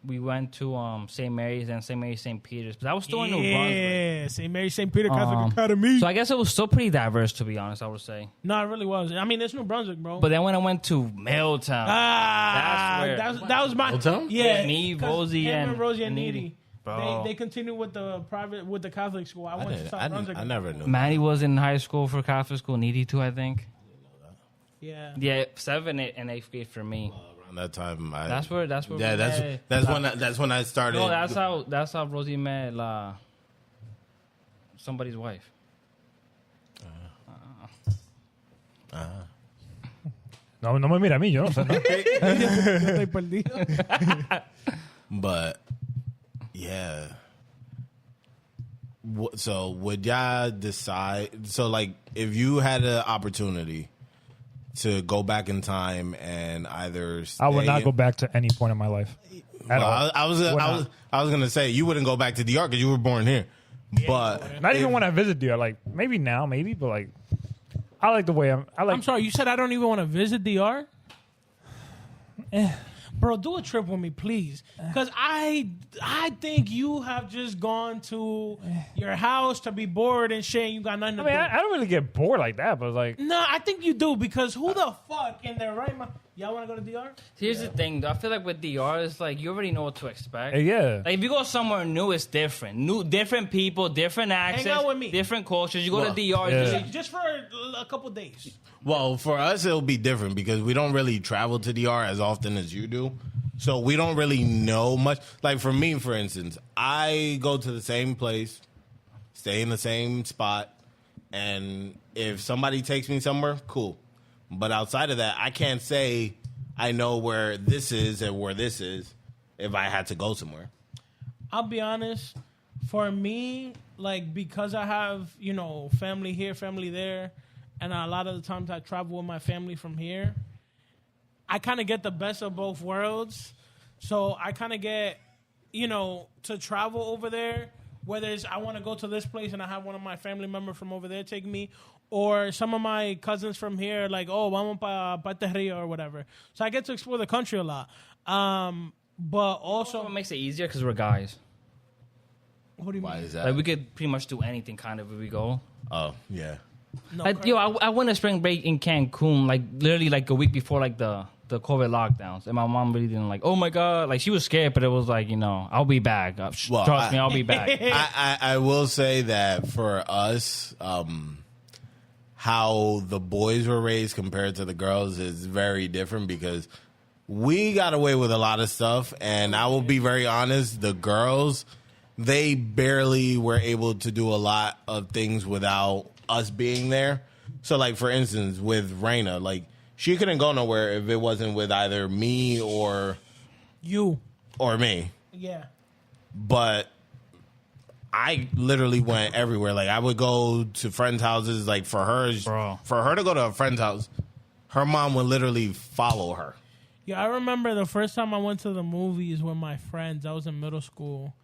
we went to St. Mary's and St. Mary's St. Peter's. But that was still in New Brunswick. Yeah, St. Mary's St. Peter Catholic Academy. So I guess it was still pretty diverse, to be honest, I would say. No, it really was. I mean, it's New Brunswick, bro. But then when I went to Milltown, that was my... Milltown? Yeah. Me, Rosie, and Needy. Bro. They continue with the Catholic school. I went to South Brunswick. I never knew. Manny was in high school for Catholic school, Needy too, I think. Yeah. Yeah, 7th and 8th grade for me. Around that time, That's where. Yeah, that's when I started. No, that's how Rosie met somebody's wife. No me mira a mí, yo no sé. Estoy perdido. But yeah. So would y'all decide? So like, if you had an opportunity to go back in time and either I would not go back to any point in my life. I was gonna say you wouldn't go back to DR because you were born here, but not even when I visit DR. Like maybe now, but like I like the way I'm sorry, you said I don't even want to visit DR. Bro, do a trip with me, please. Because I think you have just gone to your house to be bored and shit. And you got nothing to do. I don't really get bored like that, but like... No, I think you do, because who the fuck in their right mind... Y'all want to go to DR? Here's the thing, though. I feel like with DR, it's like you already know what to expect. Yeah. Like if you go somewhere new, it's different. Different people, different accents. Hang out with me. Different cultures. You go to DR, just for a couple days. Well, for us, it'll be different because we don't really travel to DR as often as you do. So we don't really know much. Like for me, for instance, I go to the same place, stay in the same spot, and if somebody takes me somewhere, cool. But outside of that, I can't say I know where this is and where this is if I had to go somewhere. I'll be honest. For me, like, because I have, family here, family there, and a lot of the times I travel with my family from here, I kind of get the best of both worlds. So I kind of get, to travel over there, whether it's I want to go to this place and I have one of my family members from over there take me, or some of my cousins from here, like, oh, vamos pa este río or whatever. So I get to explore the country a lot. But also... What makes it easier because we're guys. What do you mean? Why is that? Like, we could pretty much do anything kind of if we go. Oh, yeah. No, I went to spring break in Cancun, like, literally, like, a week before, like, the COVID lockdowns. And my mom really didn't, like, oh, my God. Like, she was scared, but it was like, I'll be back. Trust me, I'll be back. I will say that for us... how the boys were raised compared to the girls is very different because we got away with a lot of stuff. And I will be very honest, the girls, they barely were able to do a lot of things without us being there. So, like, for instance, with Raina, like, she couldn't go nowhere if it wasn't with either me or... You. Or me. Yeah. But... I literally went everywhere. Like I would go to friends' houses. Like for her to go to a friend's house, her mom would literally follow her. Yeah, I remember the first time I went to the movies with my friends. I was in middle school.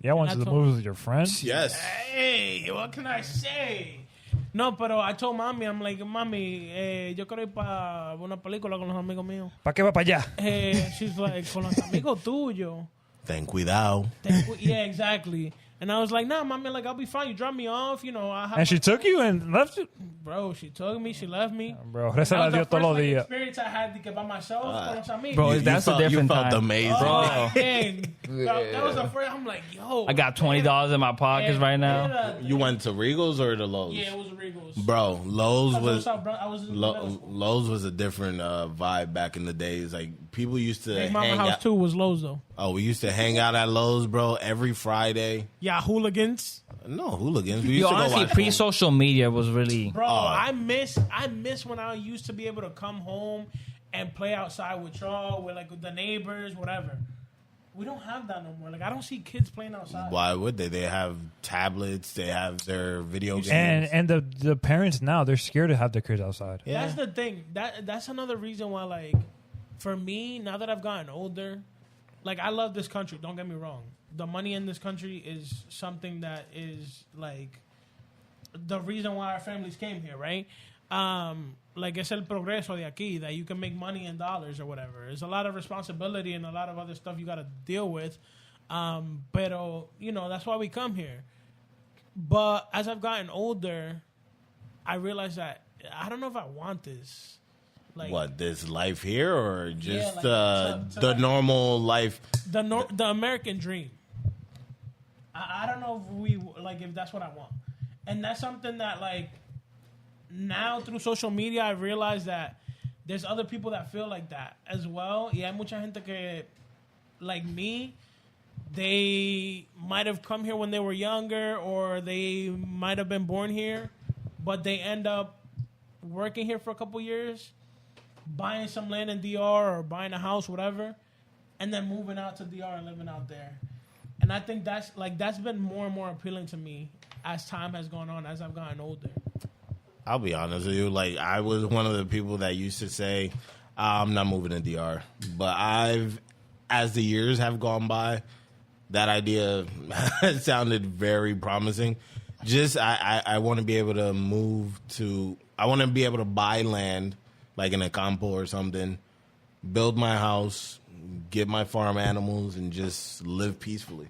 Yeah, I went to the movies with your friends? Yes. Hey, what can I say? No, pero I told Mami, I'm like, Mami, yo quiero ir para una película con los amigos míos. ¿Para qué va para allá? She's like, con los amigos tuyos. Ten cuidado. Yeah, exactly. And I was like, nah, Mami, like, I'll be fine. You drop me off, And she took you and left you? Bro, she took me. She left me. Bro, esa la dio todos los días. Experience I had to by myself con los amigos. Bro, that's a different time. You felt amazing. Oh, man. That was the first. I'm like, yo. I got $20 in my pockets right now. You went to Regal's or the Lowe's? Yeah, it was Regal's. Bro, Lowe's was a different vibe back in the days. Like people used to hang Mama House out. too was Lowe's though. Oh, we used to hang out at Lowe's, bro, every Friday. Yeah, hooligans. No hooligans. We used to honestly, go pre-social media was really. Bro, I miss when I used to be able to come home and play outside with y'all, with like with the neighbors, whatever. We don't have that no more. Like I don't see kids playing outside. Why would they? They have tablets. They have their video games. And the parents now, they're scared to have their kids outside. Yeah. That's the thing. That's another reason why, like, for me, now that I've gotten older, like, I love this country. Don't get me wrong. The money in this country is something that is, like, the reason why our families came here, right? Like, es el progreso de aquí, that you can make money in dollars or whatever. There's a lot of responsibility and a lot of other stuff you got to deal with. Pero, you know, that's why we come here. But as I've gotten older, I realized that I don't know if I want this. Like, what, this life here, or just like, the normal life? The American dream. I don't know if that's what I want. And that's something that, like, now through social media, I realized that there's other people that feel like that as well. Y hay mucha gente que, like me, they might have come here when they were younger, or they might have been born here, but they end up working here for a couple years, buying some land in DR or buying a house, whatever, and then moving out to DR and living out there. And I think that's been more and more appealing to me as time has gone on, as I've gotten older. I'll be honest with you. Like, I was one of the people that used to say, I'm not moving to DR. But as the years have gone by, that idea sounded very promising. Just, I want to be able to I want to be able to buy land, like in a campo or something, build my house, get my farm animals, and just live peacefully.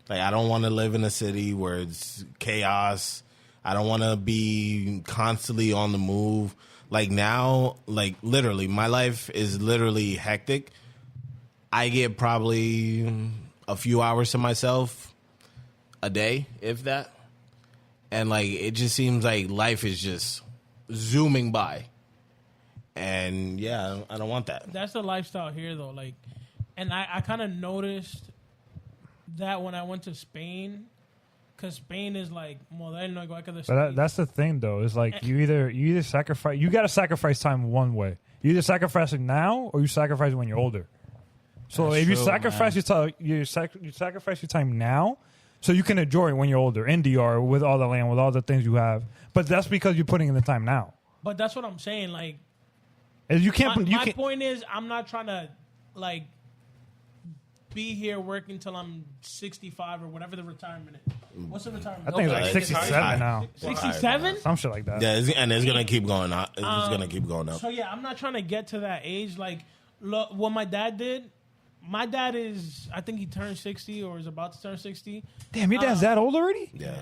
Like, I don't want to live in a city where it's chaos. I don't want to be constantly on the move. Like, now, like, literally, my life is literally hectic. I get probably a few hours to myself a day, if that. And, like, it just seems like life is just zooming by. And, yeah, I don't want that. That's the lifestyle here, though. Like, and I kind of noticed that when I went to Spain, because Spain is like moderno, igual que the States. But that's the thing, though. Is like you either sacrifice. You got to sacrifice time one way. You either sacrifice it now, or you sacrifice it when you're older. So That's if you true, sacrifice your time, you sacrifice your time now, so you can enjoy it when you're older in DR with all the land, with all the things you have. But that's because you're putting in the time now. But that's what I'm saying. Like, you can't. My point is, I'm not trying to like be here working till I'm 65 or whatever the retirement is. What's the retirement? I think it's like 67 now. 67? Some shit like that. Yeah, and it's going to keep going up. It's going to keep going up. So, yeah, I'm not trying to get to that age. Like, look, what my dad did, my dad is, I think he turned 60 or is about to turn 60. Damn, your dad's that old already? Yeah.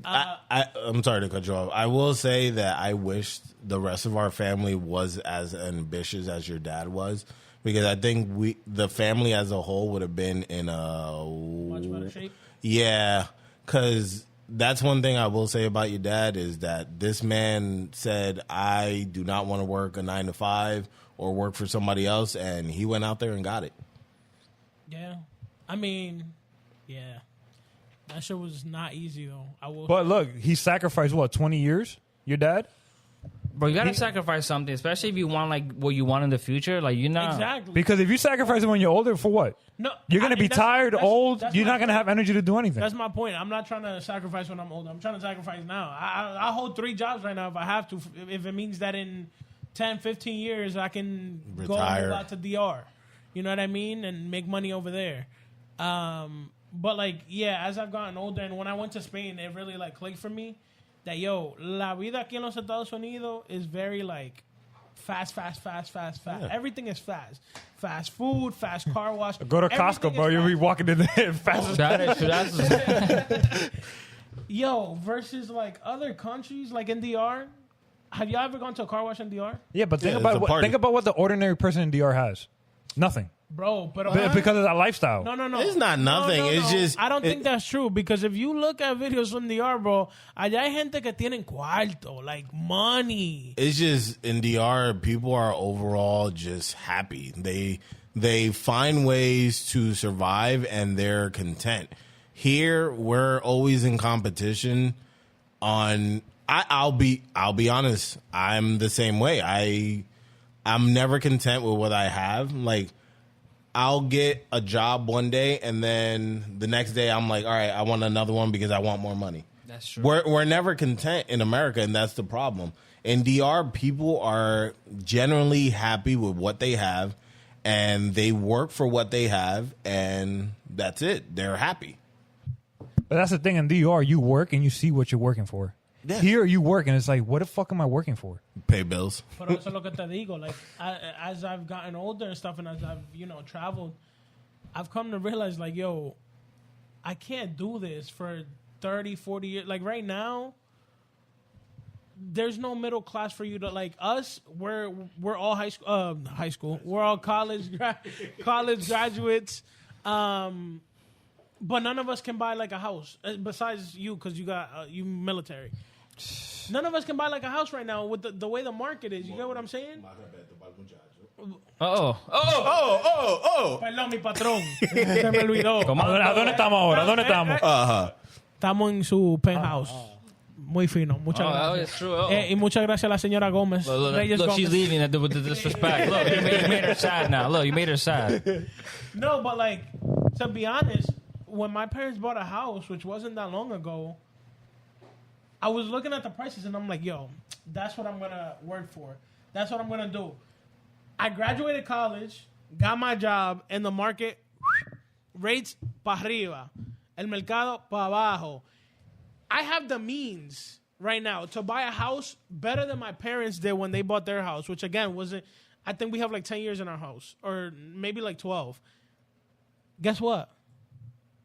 I'm sorry to cut you off. I will say that I wish the rest of our family was as ambitious as your dad was, because I think the family as a whole would have been in a much better shape. Yeah, because that's one thing I will say about your dad is that this man said, I do not want to work a 9 to 5 or work for somebody else, and he went out there and got it. Yeah. I mean, yeah. That shit was not easy, though. But look, he sacrificed, 20 years? Your dad? Bro, you gotta sacrifice something, especially if you want like what you want in the future. Like, you're not exactly, because if you sacrifice it when you're older, for what? No, you're gonna be tired, old. You're not gonna have energy to do anything. That's my point. I'm not trying to sacrifice when I'm older. I'm trying to sacrifice now. I hold 3 jobs right now if I have to. If it means that in 10, 15 years I can retire, go out to DR. You know what I mean, and make money over there. But like, yeah, as I've gotten older, and when I went to Spain, it really like clicked for me. That, la vida aquí en los Estados Unidos is very, like, fast. Yeah. Everything is fast. Fast food, fast car wash. Go to Costco, bro. You'll be walking in there fast as that. Versus, like, other countries, like in DR. Have y'all ever gone to a car wash in DR? Yeah, but think about what the ordinary person in DR has. Nothing. Bro, but because of that lifestyle. No. It's not nothing. No. It's just. I don't think that's true, because if you look at videos from DR, bro, allá hay gente que tienen cuarto, like money. It's just in DR, people are overall just happy. They find ways to survive and they're content. Here, we're always in competition. I'll be honest. I'm the same way. I'm never content with what I have. Like, I'll get a job one day, and then the next day I'm like, all right, I want another one because I want more money. That's true. We're never content in America, and that's the problem. In DR, people are generally happy with what they have, and they work for what they have, and that's it. They're happy. But that's the thing. In DR, you work and you see what you're working for. Yeah. Here, you work and it's like, what the fuck am I working for? Pay bills. Pero eso es lo que te digo. Like, as I've gotten older and stuff, and as I've, traveled, I've come to realize, like, yo, I can't do this for 30, 40 years. Like, right now, there's no middle class for you to, like, us, we're all high school. We're all college graduates. But none of us can buy like a house besides you, because you got you military. None of us can buy like a house right now with the way the market is. You get what I'm saying? Oh. Perdón, mi patrón. Se me olvidó. ¿A dónde estamos ahora? ¿Dónde estamos? Estamos en su penthouse. Muy fino. Muchas gracias. It's true. Y muchas gracias a la señora Gómez. Look, she's leaving with the disrespect. Look, you made her sad now. Look, you made her sad. No, but like, to be honest, when my parents bought a house, which wasn't that long ago, I was looking at the prices and I'm like, yo, that's what I'm going to work for. That's what I'm going to do. I graduated college, got my job, and the market, rates pa' arriba, el mercado pa' abajo. I have the means right now to buy a house better than my parents did when they bought their house, which again wasn't, I think we have like 10 years in our house, or maybe like 12. Guess what?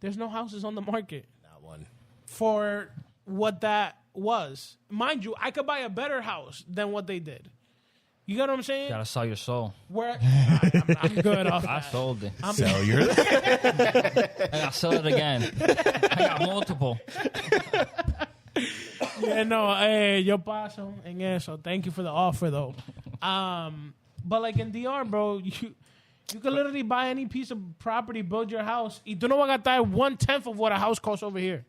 There's no houses on the market. Not one. For what that was. Mind you, I could buy a better house than what they did. You get what I'm saying? You gotta sell your soul. Where I'm good off I that. sold it. Sell yours? I gotta sell it again. I got multiple. Yeah, no, yo paso en eso. Thank you for the offer, though. But like in DR, bro, you can literally buy any piece of property, build your house. Y tú no vas a gastar 1/10 of what a house costs over here.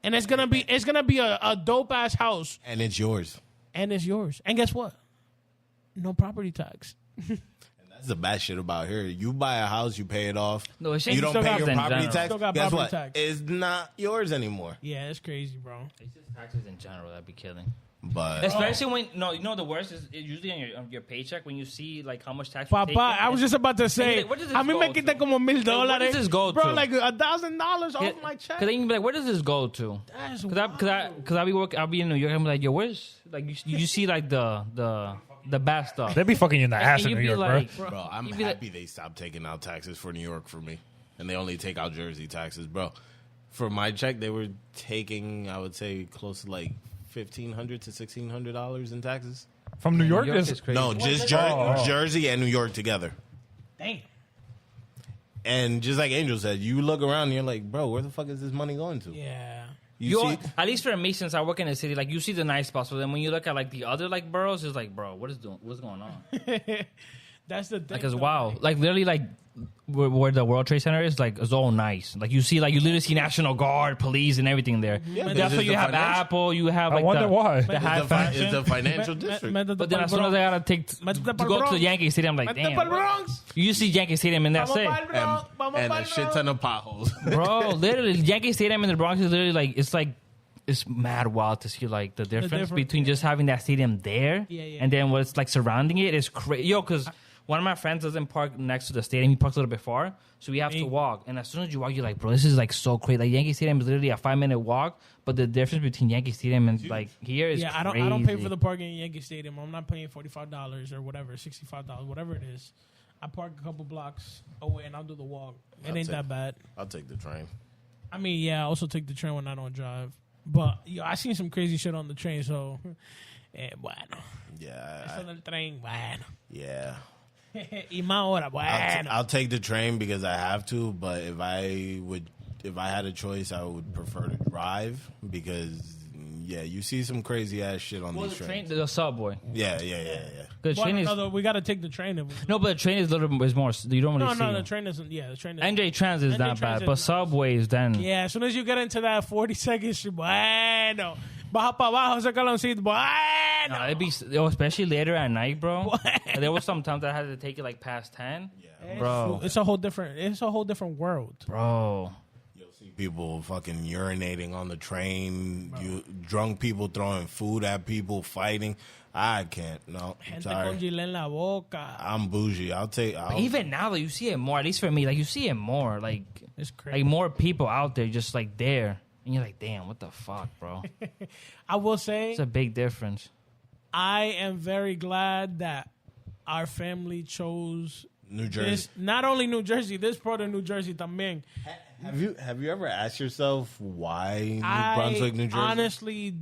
And it's gonna be a dope ass house. And it's yours. And it's yours. And guess what? No property tax. And that's the bad shit about here. You buy a house, you pay it off. No, it's you don't pay your property tax. Still got Guess property what? tax. It's not yours anymore. Yeah, it's crazy, bro. It's just taxes in general that'd be killing. But especially when the worst is usually on your paycheck when you see like how much tax. Papa, I was just about to say, like, a mí me quita como $1,000. Where does this go bro, to? like $1,000 off my check. Because then you be like, where does this go to? Because I'll be in New York. I'm like, yo, where's like you see like the bad stuff. They be fucking you in the ass in New York, like, bro, I'm happy they stopped taking out taxes for New York for me, and they only take out Jersey taxes, bro. For my check, they were taking, I would say, close to like $1,500 to $1,600 in taxes. From New York? Is crazy. No, just Jersey and New York together. Damn. And just like Angel said, you look around and you're like, bro, where the fuck is this money going to? Yeah. You see, at least for me, since I work in the city, like you see the nice spots. But then when you look at like the other like boroughs, it's like, bro, what's going on? That's the thing. Like, cause wow, like literally, like where the World Trade Center is, like it's all nice. Like you literally see National Guard, police, and everything there. Yeah, that's why you have Apple. You have like I wonder why. The high fashion. It's a financial district. But then as soon as I gotta to go to the Yankee Stadium, I'm like, damn. You see Yankee Stadium and that's it. And a shit ton of potholes. Bro, literally, Yankee Stadium in the Bronx is literally like it's mad wild to see like the difference between just having that stadium there and then what's like surrounding it is crazy. Yo, because one of my friends doesn't park next to the stadium. He parks a little bit far, so we have to walk. And as soon as you walk, you're like, bro, this is like so crazy. Like Yankee Stadium is literally a 5-minute walk, but the difference between Yankee Stadium and like here is crazy. I don't pay for the parking in Yankee Stadium. I'm not paying $45 or whatever, $65, whatever it is. I park a couple blocks away and I'll do the walk. It ain't that bad. I'll take the train. I mean, yeah, I also take the train when I don't drive. But yo, I seen some crazy shit on the train, so bueno. Yeah. Eso del tren, bueno. Yeah. Y más hora, bueno. I'll take the train because I have to, but if I had a choice, I would prefer to drive because you see some crazy ass shit on these trains. The subway. Yeah. The train is. We got to take the train. No, but the train is a little bit more. You don't really see. No, the train isn't. Yeah, the train is. NJ Trans is not bad, but subways then. Yeah, as soon as you get into that 40 seconds, bueno. Baja pa abajo, ese caloncito, bueno. No, it'd be, especially later at night, bro. There was some times I had to take it like past 10. Yeah. Bro. It's a whole different world. Bro. people fucking urinating on the train, drunk people throwing food at people, fighting. I can't. No, Gente sorry. con gilet en la boca. I'm bougie. Even now, though, you see it more. At least for me, like you see it more. Like It's crazy. like more people out there, just like there, and you're like, damn, what the fuck, bro? I will say, It's a big difference. I am very glad that our family chose New Jersey. this. Not only New Jersey, this part of New Jersey también. Have you ever asked yourself why New Brunswick, New Jersey? Honestly,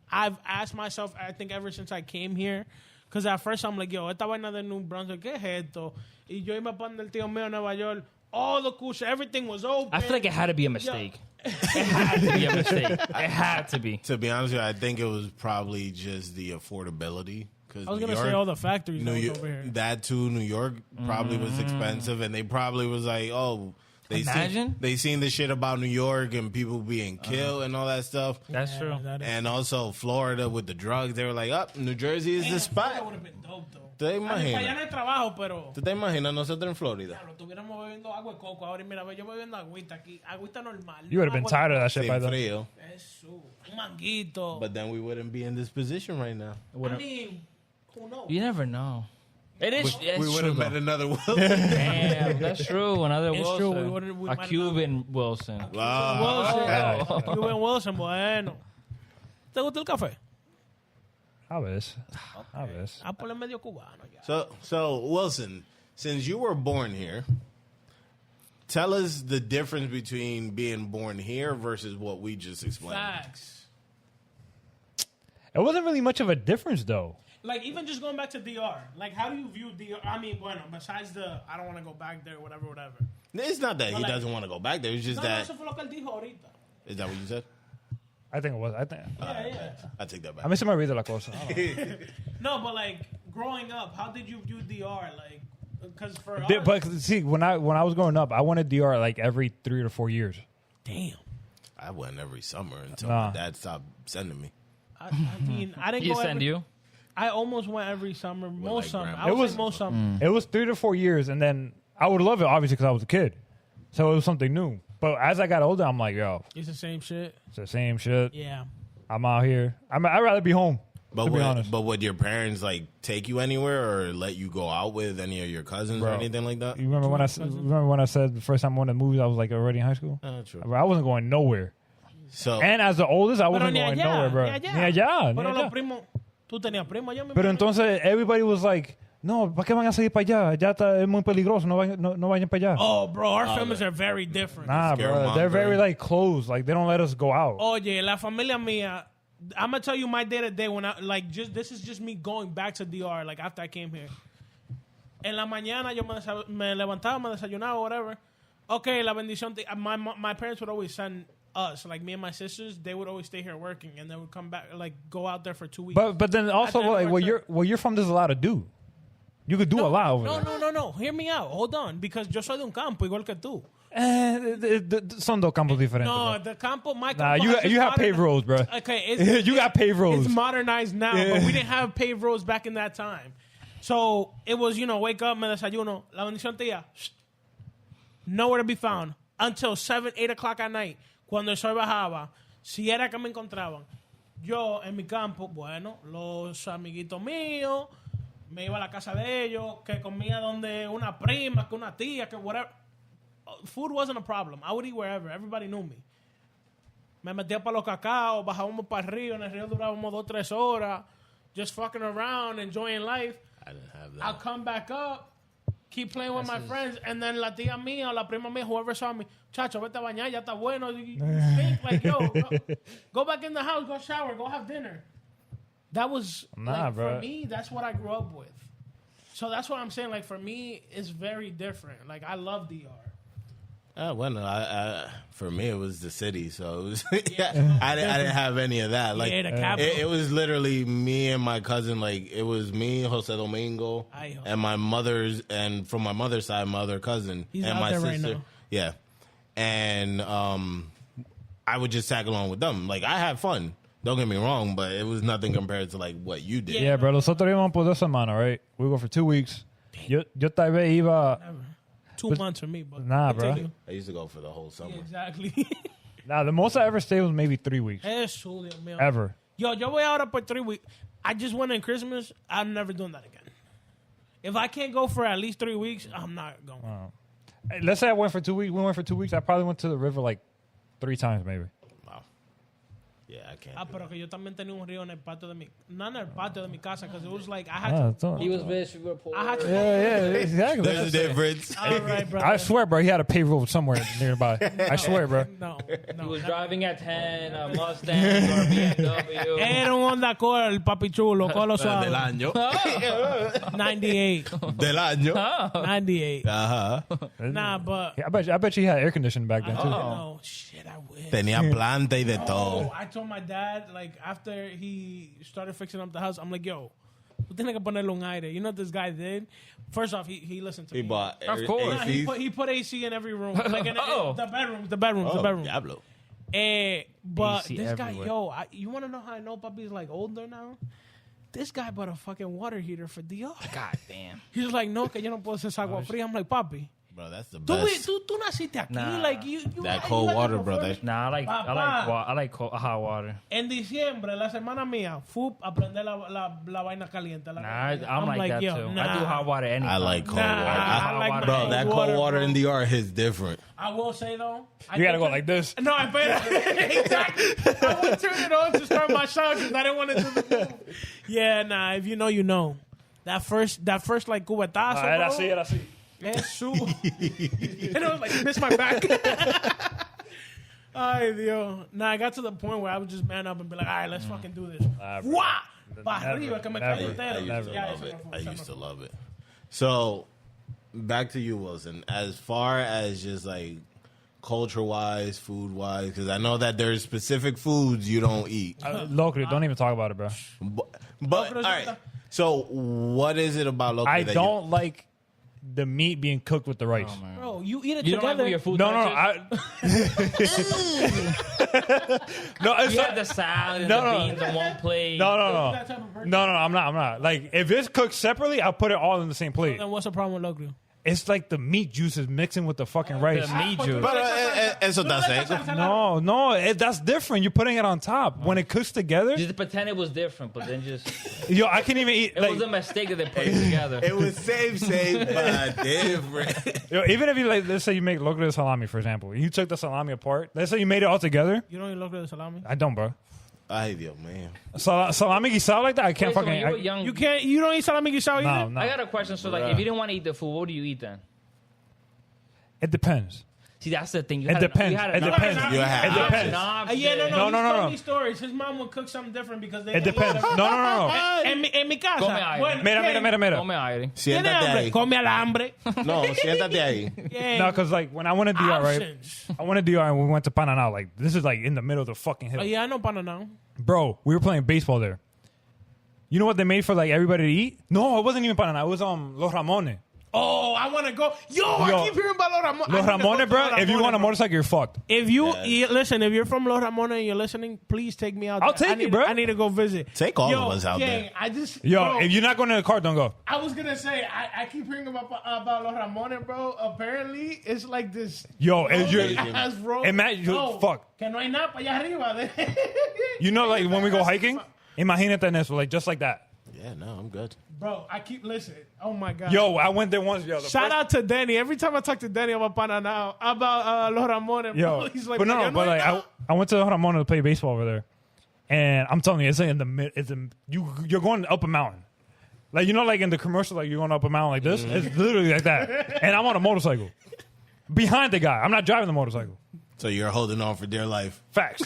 I've asked myself, I think ever since I came here, because at first I'm like, yo, esta vaina de New Brunswick, ¿qué es esto? Y yo iba para el tío mío en Nueva York, all the cool shit, everything was open. I feel like it had to be a mistake. It had to be a mistake. It had to be. To be honest with you, I think it was probably just the affordability. I was going to say all the factories that was over here. That too, New York probably was expensive, and they probably was like, oh, they seen the shit about New York and people being killed and all that stuff. That's true. And also Florida with the drugs, they were like, oh, New Jersey is the spot. That would have been dope, though. ¿Te Para allá imaginas? no hay trabajo, pero... ¿Tú te imaginas nosotros en Florida? Claro, estuviéramos bebiendo agua de coco ahora y mira, yo bebiendo agüita aquí, agüita normal. You would have been tired of that shit by Sin then. frío. Eso, un manguito. But then we wouldn't be in this position right now. I mean, who knows? You never know. It is. We would have met another Wilson. Damn, that's true. Another It's Wilson. true. We A might Cuban Wilson. Wilson. Cuban Wilson, bueno. ¿Te gusta el café? A veces. Ah, por el medio cubano ya. So Wilson, since you were born here, tell us the difference between being born here versus what we just explained. Facts. It wasn't really much of a difference, though. Like, even just going back to DR, like, how do you view DR? I mean, bueno, besides the, I don't want to go back there, whatever. It's not that he like- doesn't want to go back there. It's just No, that. eso fue lo que él dijo ahorita. Is that what you said? I think it was. Yeah. I take that A back. mí se me olvidó la cosa. I don't know. No, but, like, growing up, how did you view DR? Like, because for us... But see, when I was growing up, I went to DR like every 3 or 4 years. Damn. I went every summer until Nah. my dad stopped sending me. I mean, I didn't You go send you? I almost went every summer, most like summer. grandma. I would It was- say most summer. It was 3 to 4 years, and then I would love it, obviously, because I was a kid. So it was something new. But as I got older, I'm like, yo, It's the same shit. it's the same shit. Yeah. I'm out here. I'd rather be home, to be honest. But would your parents like take you anywhere or let you go out with any of your cousins or Bro. anything like that? You remember when I said the first time I went to movies, I was like already in high school? True. Bro, I wasn't going nowhere. So And as the oldest, I Pero wasn't ni going allá, nowhere, bro. ni allá. Ni allá. Pero los primos... Tú tenías primos allá, mi Pero primo? entonces, everybody was like, no, ¿para qué van a salir para allá? Allá es muy peligroso, no vayan para allá. Oh, bro, our families are very different. Nah, bro, Scaremongering. they're very like closed. Like, they don't let us go out. Oye, la familia mía... I'm going to tell you my day-to-day when I... Like, this is just me going back to DR, like, after I came here. En la mañana yo me levantaba, me desayunaba, whatever. Okay, la bendición... My parents would always send us, like me and my sisters, they would always stay here working, and they would come back, like, go out there for 2 weeks. But then also, At the end of like, our where you're from, there's a lot to do. You could do a lot over there. No. Hear me out. Hold on. Because yo soy de un campo, igual que tú. Son dos campos diferentes. No, bro. the campo, my Nah, campo you has have just paved roads, bro. Okay, You got paved roads. It's modernized now, Yeah. but we didn't have paved roads back in that time. So it was, wake up, me desayuno, la bendición tía, nowhere to be found until 7, 8 o'clock at night, cuando el sol bajaba. Si era que me encontraban, yo en mi campo, bueno, los amiguitos míos, me iba a la casa de ellos, que comía donde una prima, que una tía, que whatever. Food wasn't a problem. I would eat wherever. Everybody knew me. Me metía para los cacaos, bajábamos para el río, en el río durábamos 2, 3 horas, just fucking around, enjoying life. I didn't have that. I'll come back up, keep playing with my friends, and then la tía mía o la prima mía, whoever saw me, chacho, vete a bañar, ya está bueno. You think like, yo, go back in the house, go shower, go have dinner. That was, Nah, like, bro. for me, that's what I grew up with. So that's what I'm saying. Like, for me, it's very different. Like, I love DR. For me, it was the city, so it was. I didn't have any of that. Like, Yeah, the capital. it was literally me and my cousin. Like, it was me, Jose Domingo, Ay, Jose. and my mother's, and from my mother's side, my other cousin, He's and out my there right sister. now. Yeah, and I would just tag along with them. Like, I had fun. Don't get me wrong, but it was nothing compared to like what you did. Yeah, bro. Nosotros íbamos por 2 semanas, right? We go for 2 weeks. Yo tal vez iba... 2 months for me. But Nah, bro. continue. I used to go for the whole summer. Yeah, exactly. Nah, the most I ever stayed was maybe 3 weeks. Eso, Dios mío. Ever. Yo voy ahora por 3 weeks. I just went in Christmas. I'm never doing that again. If I can't go for at least 3 weeks, I'm not going. Hey, let's say I went for 2 weeks. We went for 2 weeks. I probably went to the river like 3 times, maybe. Wow. Yeah, I can't. Pero que yo también tenía un río en el patio de mi... Not in el patio de mi casa, because it was like, I had to... He was rich, we were poor. I had to... Yeah, exactly. There's a difference. All right, bro. I swear, bro, he had a payroll somewhere nearby. I swear, bro. No. He was driving at 10, a Mustang or a BMW. Era un Honda Accord, el papi chulo, colo suave. Del año. 98. Del año. 98. Ajá. Nah, but... Yeah, I bet you had air conditioning back then, too. Oh, shit, I wish. Tenía planta y de todo. I told my dad, like, after he started fixing up the house, I'm like, yo, tú tienes que ponerle un aire. You know what this guy did? First off, he listened to He me. bought Of course. ACs. He put AC in every room. Like, in Oh. the bedroom. Oh, diablo. But AC this guy, everywhere. you want to know how I know Papi's, like, older now? This guy bought a fucking water heater for Dios. God damn. He's like, no, que yo no puedo hacer esa agua fría. I'm like, papi, Bro, that's the tú best. naciste aquí. Nah. Like, you That you cold had water, to go brother. first. Nah, I like hot water. En diciembre, la semana mía, fue a prender la vaina caliente. Nah, I'm like that yo, too. Nah. I do hot water anytime. I like cold Nah, water. I like my Bro, cold that water, cold water bro. in the yard is different. I will say, though. You gotta go like this. No, espera. Exactly. I would turn it on to start my shower because I didn't want it to move. Yeah, nah, if you know, you know. That first like, cubetazo, Era bro. así, era así. Jesús. And I was like, miss my back. Ay, Dios. Nah, I got to the point where I would just man up and be like, all right, let's fucking do this. bro. Wah! Pa Never, arriba, que me never. caigo entero. I used to Yeah, love eso it. no fue, I eso used no to love it. So, back to you, Wilson. As far as just like culture-wise, food-wise, because I know that there's specific foods you don't eat. Locally, don't even talk about it, bro. But all right. So, what is it about local? I that don't like the meat being cooked with the rice. Oh, man. Bro, you eat it You don't like together. when your food No, touches? no, it's You not, have the salad and No, the no. beans on one plate. no. That type of person. No, I'm not. Like, if it's cooked separately, I'll put it all in the same plate. Then what's the problem with local? It's like the meat juices mixing with the fucking rice. The meat juice. But eso está seco. No, that's different. You're putting it on top. When it cooks together, Just pretend it was different, but then just... yo, I can't even eat. It was a mistake that they put it together. It was same, but different. Yo, even if you like, let's say you make local salami, for example, you took the salami apart. Let's say you made it all together. You don't eat local salami? I don't, bro. Ay, Dios mío. Salami guisado like that, I can't Wait, so when fucking. you were young, You don't eat salami guisado No, either? no. I got a question. So, like, if you didn't want to eat the food, what do you eat then? It depends. See, that's the thing. You It had depends. An, It depends. You have It depends. Yeah, no. No, He no, told no. me stories. His mom would cook something different because they It depends. No. En mi casa. Come aire. Bueno, Mira. Come aire. ¿Tiene Siéntate hambre? ahí. Come al hambre. No, siéntate ahí. Yeah. No, because like when I went to DR, right? Options. I went to DR and we went to Panama. Like this is like in the middle of the fucking hill. Oh, yeah, I know Panama. Bro, we were playing baseball there. You know what they made for like everybody to eat? No, it wasn't even Panama. It was Los Ramones. Oh, I want to go. Yo, I keep hearing about Los Ramones. Los Ramones, bro. If you want a motorcycle, you're fucked. If listen, if you're from Los Ramones and you're listening, please take me out. I'll there. take you, bro. I need to go visit. Take all of us out there. I just Yo, bro, if you're not going to the car, don't go. I was gonna say I keep hearing about Los Ramones, bro. Apparently, it's like this. Yo, if you're, ass road. imagine, No, fuck. Que no hay nada para allá arriba. You know, like when we go hiking, imagínate en eso, like just like that. Yeah, no, I'm good. Bro, I keep listening. Oh my god. Yo, I went there once. Yo, Shout out to Danny. Every time I talk to Danny about Panama, about Los Ramones, Yo, bro, he's like, but no, but like I went to Ramona to play baseball over there, and I'm telling you, it's like in the mid. You're going up a mountain, like you know, like in the commercial, like you're going up a mountain like this. It's literally like that, and I'm on a motorcycle behind the guy. I'm not driving the motorcycle. So you're holding on for dear life. Facts.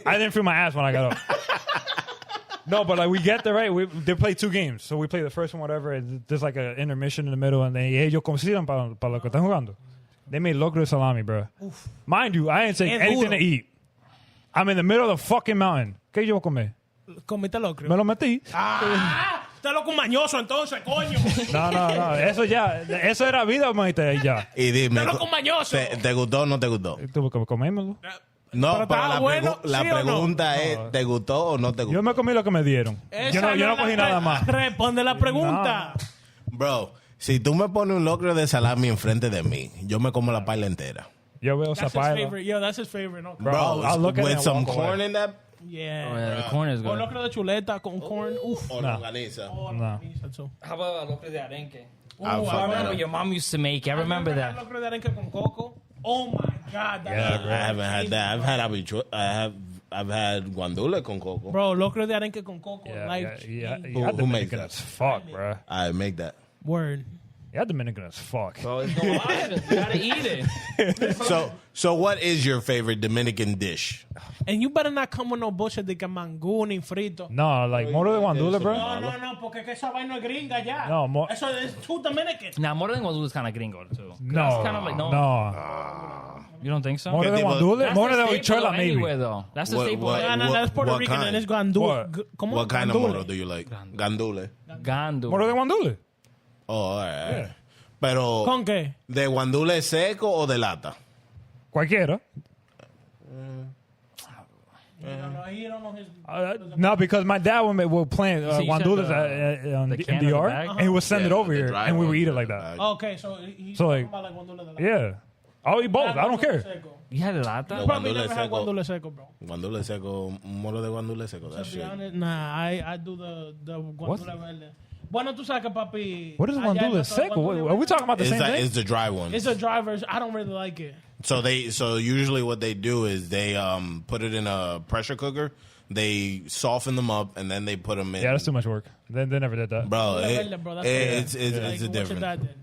I didn't feel my ass when I got up. No, but like we get there, right? They play 2 games. So we play the first one, whatever. And there's like an intermission in the middle, and they ellos consideran para lo que están jugando. They made locro de salami, bro. Oof. Mind you, I didn't take anything to eat. I'm in the middle of the fucking mountain. ¿Qué yo comí? Comiste locro. Me lo metí. Está loco mañoso entonces, coño. No. Eso era vida, manita, ya. Y dime, Está loco mañoso. ¿te gustó o no te gustó? Tuve que comérmelo. No, Pero pero estaba bueno, la ¿sí o no? pregunta es, ¿te gustó o no te gustó? Yo me comí lo que me dieron. Yo no cogí nada más. Responde la pregunta. Bro, Si tú me pones un locro de salami enfrente de mí, yo me como la paila entera. Yo veo That's his zapallo. favorite. Yo, that's his favorite. No, Bro, I'll look at it with and some walk corn away. in that. yeah. Oh, yeah, the corn is O good. locro de chuleta con corn. Uf. Or longaniza. Oh, No. longaniza, too. How about locro de arenque? I Ooh, fuck I that remember up. your mom used to make. I remember that. Locro de arenque con coco. Oh my God. That Yeah, shit bro. I haven't had that. I've had guandule con coco. Bro, locro de arenque con coco. Yeah, like, yeah. Who Dominican makes that? as fuck, bro. I make that. Word. Yeah, Dominican as fuck. Bro, it's no option. You gotta eat it. So what is your favorite Dominican dish? And you better not come with no bullshit de que mangú ni frito. No, like moro de guandule, bro. No, porque que esa vaina es gringa ya. No, Eso es too Dominican. Now, more than guandule is kind of gringo too. No, It's kind of like no. You don't think so? Moro de tipo- guandule, That's moro the de staple habichuela, maybe. anywhere, though. That's the What- staple. what- No, that's Puerto what Rican kind? and it's gandule. What? ¿Cómo? What kind of Gandule. moro do you like? Gandule. Gandu. Moro de guandule. Oh, all right. Pero ¿Con qué? ¿de guandule seco o de lata? Cualquiera. No, he don't know his... No, because my dad would plant So you said guandules the in can in the DR, bag? and he would send it over here, dry and we would one, eat it the like that. bag. Okay, so he's So, talking like- about like guandule de la... Yeah. I'll eat both. I don't care. Seco. You had a lata? No. Probably Guandule never had seco. guandule seco, bro. Guandule seco, moro de guandule seco. That To be shit. honest, nah, I do the guandule verde. Bueno, tú sabes que papi... What is allá en guandule la- seco? guandule Are we talking about the It's same that thing? it's the dry one. It's a dry version. I don't really like it. So usually what they do is they put it in a pressure cooker. They soften them up and then they put them in. Yeah, that's too much work. They never did that. Bro, Guandule it- verde, bro, that's it's like, a what's your different. dad did?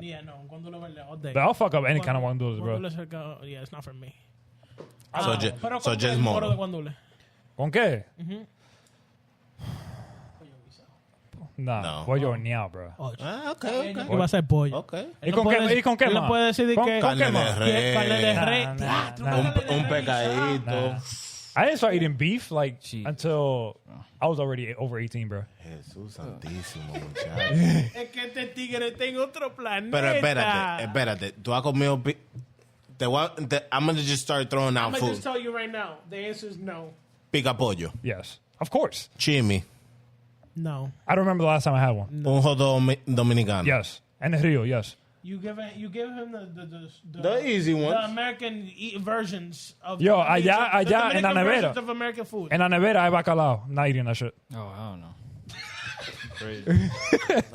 Yeah, no, guandule verde all day. But I'll fuck up any kind of guandules, bro. Guandule seco, yeah, it's not for me. So Pero con just el moro de moro. guandule. ¿Con qué? Nah, No. pollo horneado, bro. Okay. ¿Qué va a ser pollo? Okay. ¿Y con qué Él no más? puede decir de ¿Con- que... con qué más? Carne Carne de de res. Nah, Teatro, nah, carne de Un res. pecadito. I didn't start eating beef like Cheese. until I was already over 18, bro. Jesús santísimo, muchacho. Es que este tigre está en otro planeta. Pero espérate. Tú has comido... I'm going to just start throwing I'm out going to food. just tell you right now. The answer is no. Pica pollo. Yes, of course. Chimi. No. I don't remember the last time I had one. Un hot dog dominicano. Yes, and Rio, yes. You give him The easy the ones. American versions of Yo, the allá en la Dominican nevera. versions of American food. En la nevera hay bacalao. Not eating that shit. Oh, I don't know.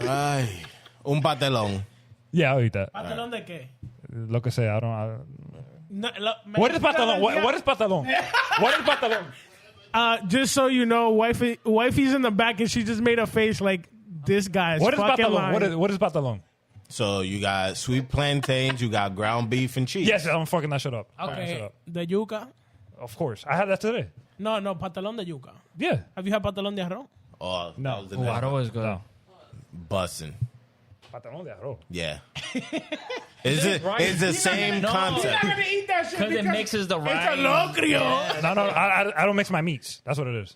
Ay. Un patelón. Yeah, I'll eat that. ¿Patelón de qué? Lo que sea, I don't. No, What is pantalón? What is pantalón? What is pantalón? Just so you know, wifey's in the back and she just made a face like this guy's What is fucking pantalón? lying. What is pantalón? So you got sweet plantains, you got ground beef and cheese. Yes, I'm fucking that shit up. Fucking that shit Okay, up. de yuca. Of course, I had that today. No, pantalón de yuca. Yeah. Have you had pantalón de arroz? Oh, No. that was the Oh, best. I always go. No. Bussin'. Pantalón de arroz. Yeah. It's the same concept. gonna eat that shit Because it mixes the rice. It's a locrio. No, I don't mix my meats. That's what it is.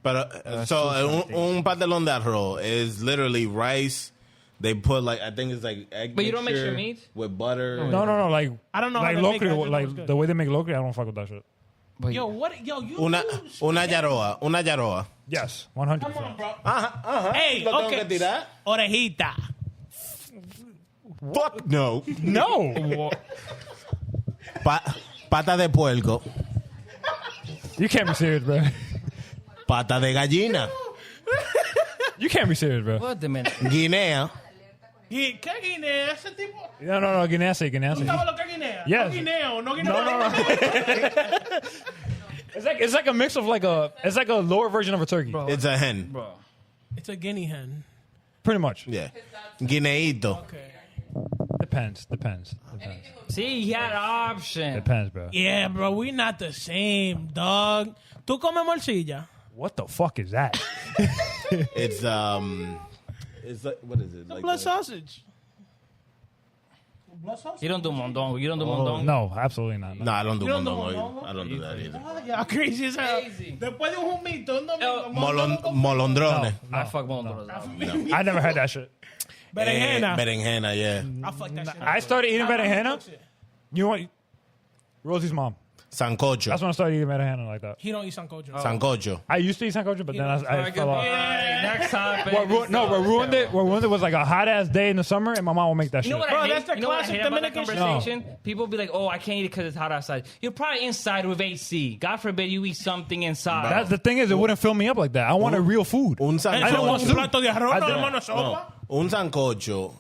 But so un patelón de arroz is literally rice. They put like I think it's like egg. But you don't mix your mixture meat? with butter. No. Like I don't know Like how they make it. I locrio, just know it's like good. the way they make locrio, I don't fuck with that shit. But Yo, what? Yo, you. Una you- yaroa. Yes, 100%. Come on, bro. Ajá. Hey, Lo tengo okay. que tirar. Orejita. Fuck no. No, Pata de puerco. you can't be serious, bro. Pata de gallina. You can't be serious, bro. what the minute? Guinea. ¿Qué guinea? Ese tipo. No, Guinea. ¿Tú sabes lo que es guinea? Yes. No guineo, no guineo. No. It's like a mix of it's like a lower version of a turkey, It's a hen. Bro. It's a guinea hen. pretty much. Yeah. Guineito. Okay. Depends. See, he had an option. Depends, bro. Yeah, bro, we not the same, dog. ¿Tú comes morcilla? What the fuck is that? It's like what is it? The Like blood sausage. Blood sausage? You don't do mondongo. You don't do mondongo. No, absolutely not. No, I don't do You don't do mondongo. mondongo? I don't do that either. Ah, yeah, crazy as hell. Crazy. Después de un humito, un domingo. Molondrones. I fuck mondongos. I never had that shit. Berenjena. Berenjena, yeah. I fuck that shit. I started eating berenjena. fuck shit. You know what? Rosie's mom. Sancocho. That's when I started eating berenjena like that. He don't eat sancocho. Sancocho. I used to eat sancocho, but then I fell off. Next time. What ruined it was like a hot ass day in the summer, and my mom would make that shit. You know what Bro, I hate? that's the You know what I classic hate about that Dominican conversation? People be like, "Oh, I can't eat it because it's hot outside." You're probably inside with AC. God forbid you eat something inside. That's the thing is, it wouldn't fill me up like that. I wanted real food. Un I don't want sancocho. soup. plato de arroz, I no, didn't. hermano, sopa. Un sancocho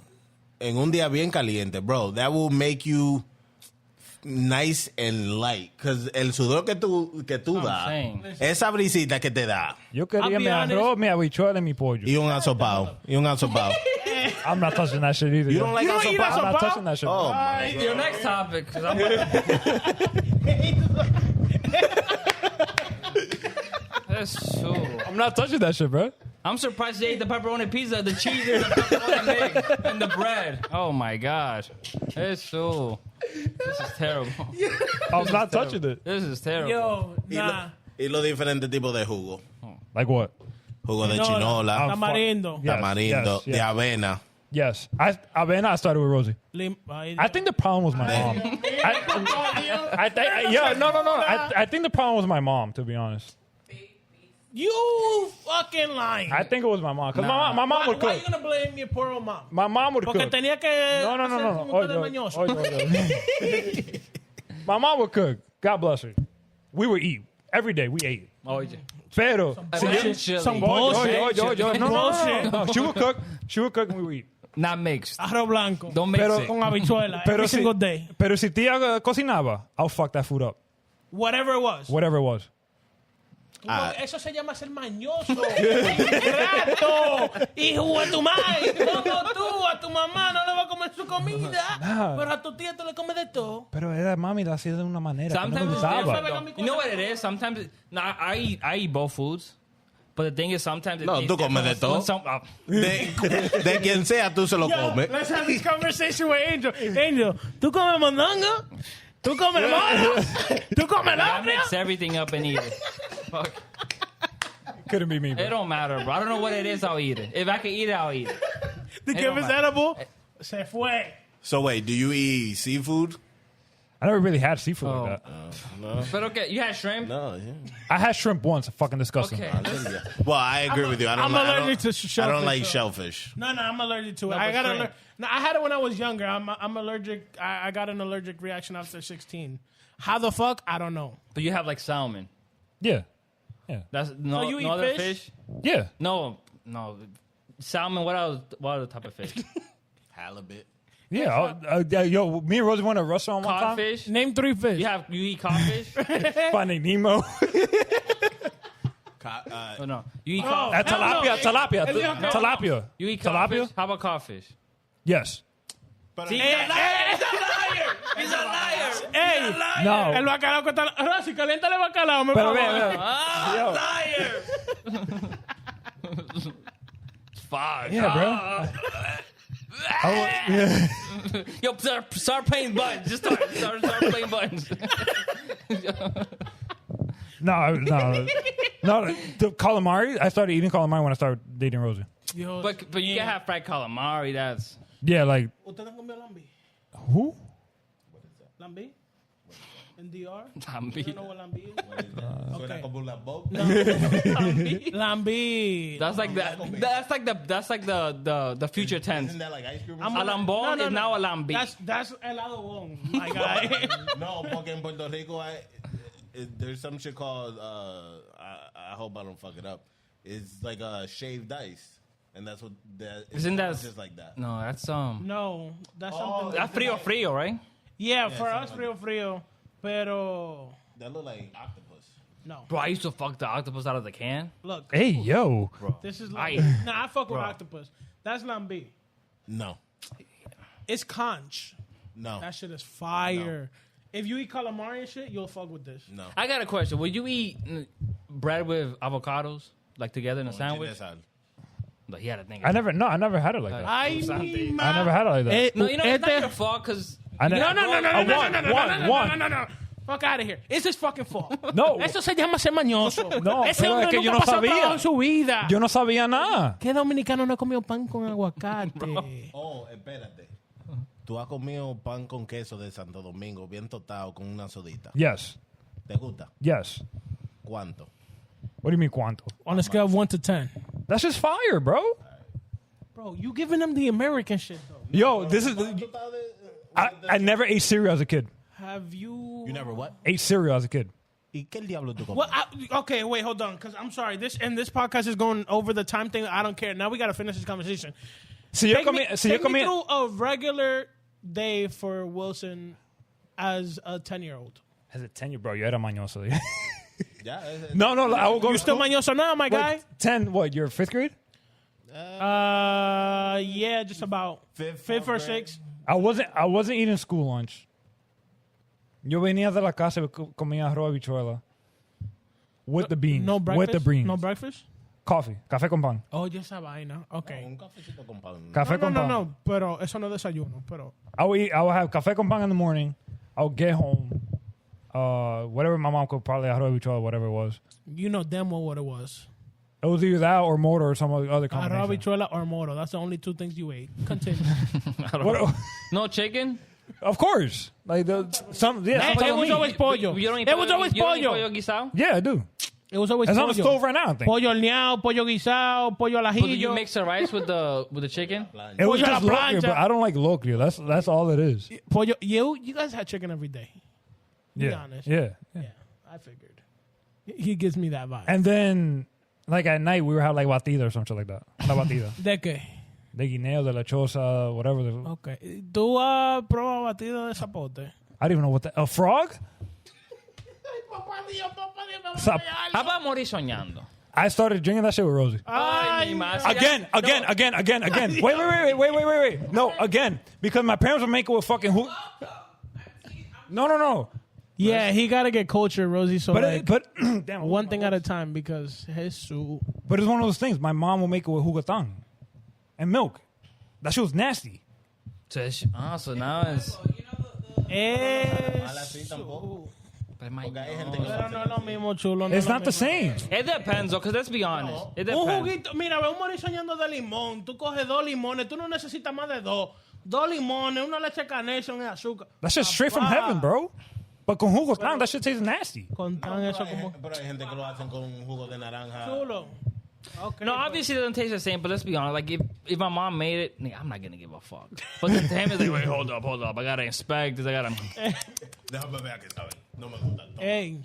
en un día bien caliente, bro. That will make you nice and light. Because el sudor que tú das, saying. esa brisita que te da. Yo I'll quería be mi honest. arroz, mi habichuela, y mi pollo. Y un asopao. I'm not touching that shit either. You don't like You don't eat asopao? I'm not asopao? touching that shit. Oh, my Your next topic. 'Cause I'm That's so. I'm not touching that shit, bro. I'm surprised they ate the pepperoni pizza, the cheese, and the pepperoni mix, and the bread. Oh my gosh. This is terrible. I'm not touching it. This is terrible. Yo, Y, nah. los diferentes tipos de jugo. Like what? Jugo de Chinola. chinola, Tamarindo. Yes, tamarindo, yes, de yes. avena. Yes. I started with Rosie. I think the problem was my mom. I think the problem was my mom, to be honest. You fucking lying. I think it was my mom. Because my mom why, would why cook. you gonna blame your poor old mom? My mom would Porque cook. tenía que No. hacer como ustedes mañosos. Oye. My mom would cook. God bless her. We would eat. Every day we ate. Oh, yeah. Pero. Eventually. Some Oye, bullshit. No. She would cook. She would cook and we would eat. Not mixed. Arroz blanco. Don't mix Pero- it. Con habichuela. Pero Every single day. Pero si tía cocinaba, I'll fuck that food up. Whatever it was. Whatever it was. No, eso se llama ser mañoso. Ingrato. Hijo de tu madre. Como tú a tu mamá no le va a comer su comida. Nah. Pero a tu tía tú le comes de todo. Pero era mami la hacía de una manera que no me Sometimes it's gustaba. different, though. You know what it is? Sometimes I eat both foods. But the thing is, sometimes No, tú comes de todo. De quien sea, tú se lo comes. Let's have this conversation with Angel. Angel, ¿tú comes mondongo? ¿Tú comes mono? ¿Tú comes I labria? mix everything up and eat it. Fuck. Couldn't be me, It bro. don't matter, bro. I don't know what it is. I'll eat it. If I can eat it, I'll eat it. The It give don't is matter. edible. Se fue. So wait, do you eat seafood? I never really had seafood Oh. like that. But okay, you had shrimp? No, yeah. I had shrimp once. Fucking disgusting. Okay. Well, I agree with you. I'm allergic to I shellfish, don't like so- shellfish. No, I'm allergic to it. No, I but got shrimp. no, I had it when I was younger. I'm allergic. I got an allergic reaction after 16. How the fuck? I don't know. But you have like salmon. Yeah. That's no, So you eat no other fish? fish? Yeah. No. Salmon, what else? What other type of fish? Halibut. Yeah. Yo, me and Rosie went to a restaurant one time. Codfish? Name 3 fish. You eat codfish? Finding Nemo. Oh, no. You eat Oh. codfish? Hell no. Tilapia. Tilapia. You eat tilapia? codfish? How about codfish? Yes. See, Hey, he's a liar! He's a liar! Hey, No. el bacalao que está. Rosy, caliéntale el bacalao, me Pero favor. ve. Liar! Fuck. Yeah, bro. Yo, start playing buttons. Just start playing buttons. No. The calamari. I started eating calamari when I started dating Rosie. Dios. But you can have fried calamari. That's Yeah, like ¿Ustedes han comido lambi? who? ¿Lambi? ¿En DR? Lambi. You know what lambi is? Suena como una boca. Lambi. That's like the future tense. Isn't that like ice cream? A lambón is now a lambi. That's helado bon, my guy. No, porque en Puerto Rico, there's some shit called, I hope I don't fuck it up. It's like a shaved ice. And that's what that is. Isn't that just like that? No, that's No, that's something. that's frio, right? Yeah, for us, frio. Pero, That look like octopus. no. Bro, I used to fuck the octopus out of the can. Look, Hey, yo. this is I- lambi. Nah, I fuck with octopus. That's lambi. No. It's conch. No. That shit is fire. If you eat calamari and shit, you'll fuck with this. No. I got a question. Would you eat bread with avocados like together in a sandwich? But he had a thing. I never had it like that. Ay, Something. mi I never had it like that. No, you know it's not Este- your fault because I never, No. Fuck out of here. It's his fucking fault. No. Eso se llama ser mañoso. No, Ese pero hombre es que yo nunca no pasó sabía. trabajo en su vida. Yo no sabía nada. ¿Qué dominicano no ha comido pan con aguacate? Oh, espérate. Tú has comido pan con queso de Santo Domingo, bien tostado, con una sodita. Yes. ¿Te gusta? Yes. ¿Cuánto? What do you mean, cuánto? On a scale of 1 to 10. That's just fire, bro. Bro, you giving them the American shit, though. Yo, this is... I never ate cereal as a kid. Have you... You never what? Ate cereal as a kid. ¿Y qué el diablo tú comes? Well, okay, wait, hold on, because I'm sorry. This podcast is going over the time thing. I don't care. Now we got to finish this conversation. Take me through a regular day for Wilson as a 10-year-old. As a 10-year, bro, you era mañoso. Yeah, No, I will go. You're still mañoso now, my guy? Wait, 10, what, you're 5th grade? Yeah, just about fifth or sixth. I wasn't eating school lunch. Yo venía de la casa y comía arroz y habichuela. With the beans. No breakfast? With the beans. No breakfast? Coffee. Café con pan. Oh, ya esa vaina. Okay. Un cafecito con pan. Café con pan. No, pero eso no es desayuno, pero... I would have café con pan in the morning. I would get home. Whatever my mom could, probably arroz y habichuela, whatever it was. You know damn well what it was. It was either that or motor or some other Arroz, combination. habichuela, or moro. That's the only two things you ate. Continue. No chicken? Of course. Like, It was always pollo. You don't eat It was always you don't eat pollo. pollo guisado? Yeah, I do. It was always It's pollo. on the stove right now, I think. Pollo horneado, pollo guisado, pollo al But do you ajillo. mix the rice with the chicken? It was Pollo a just la locrio, plancha. but I don't like locrio. That's all it is. Pollo. You guys had chicken every day. Be honest. Yeah. Yeah, I figured. He gives me that vibe. And then, like, at night, we would have, like, batida or something like that. Una batida. ¿De qué? De guineo, de lechosa, whatever. Okay. ¿Tú has probado batido de zapote? I don't even know what that... A frog? Sap- How about morir soñando? I started drinking that shit with Rosie. Ay, mi madre. Again. Wait. No, again. Because my parents would make it with fucking who... No. Yeah, he got to get culture, Rosie. So, But damn, one thing at a time because Jesus. But it's one of those things. My mom will make it with jugatang and milk. That shit was nasty. So now it's... But my Pero no es lo mismo, chulo. It's not the same. It depends, though, because let's be honest. It Un depends. juguito, mira, un morir soñando de limón. Tú coges 2 limones, tú no necesitas más de 2. 2 limones, una leche Carnation y azúcar. That shit's straight from heaven, bro. But con jugatang, that shit tastes nasty. Con tan eso como Pero hay gente que lo hacen con un jugo de naranja. chulo. Okay, No, obviously it doesn't taste the same, but let's be honest. Like, if my mom made it, nigga, I'm not going to give a fuck. But to him, it's like, wait, hold up. I got to inspect this. Déjame ver que sabe. No me gusta. Toma. Hey.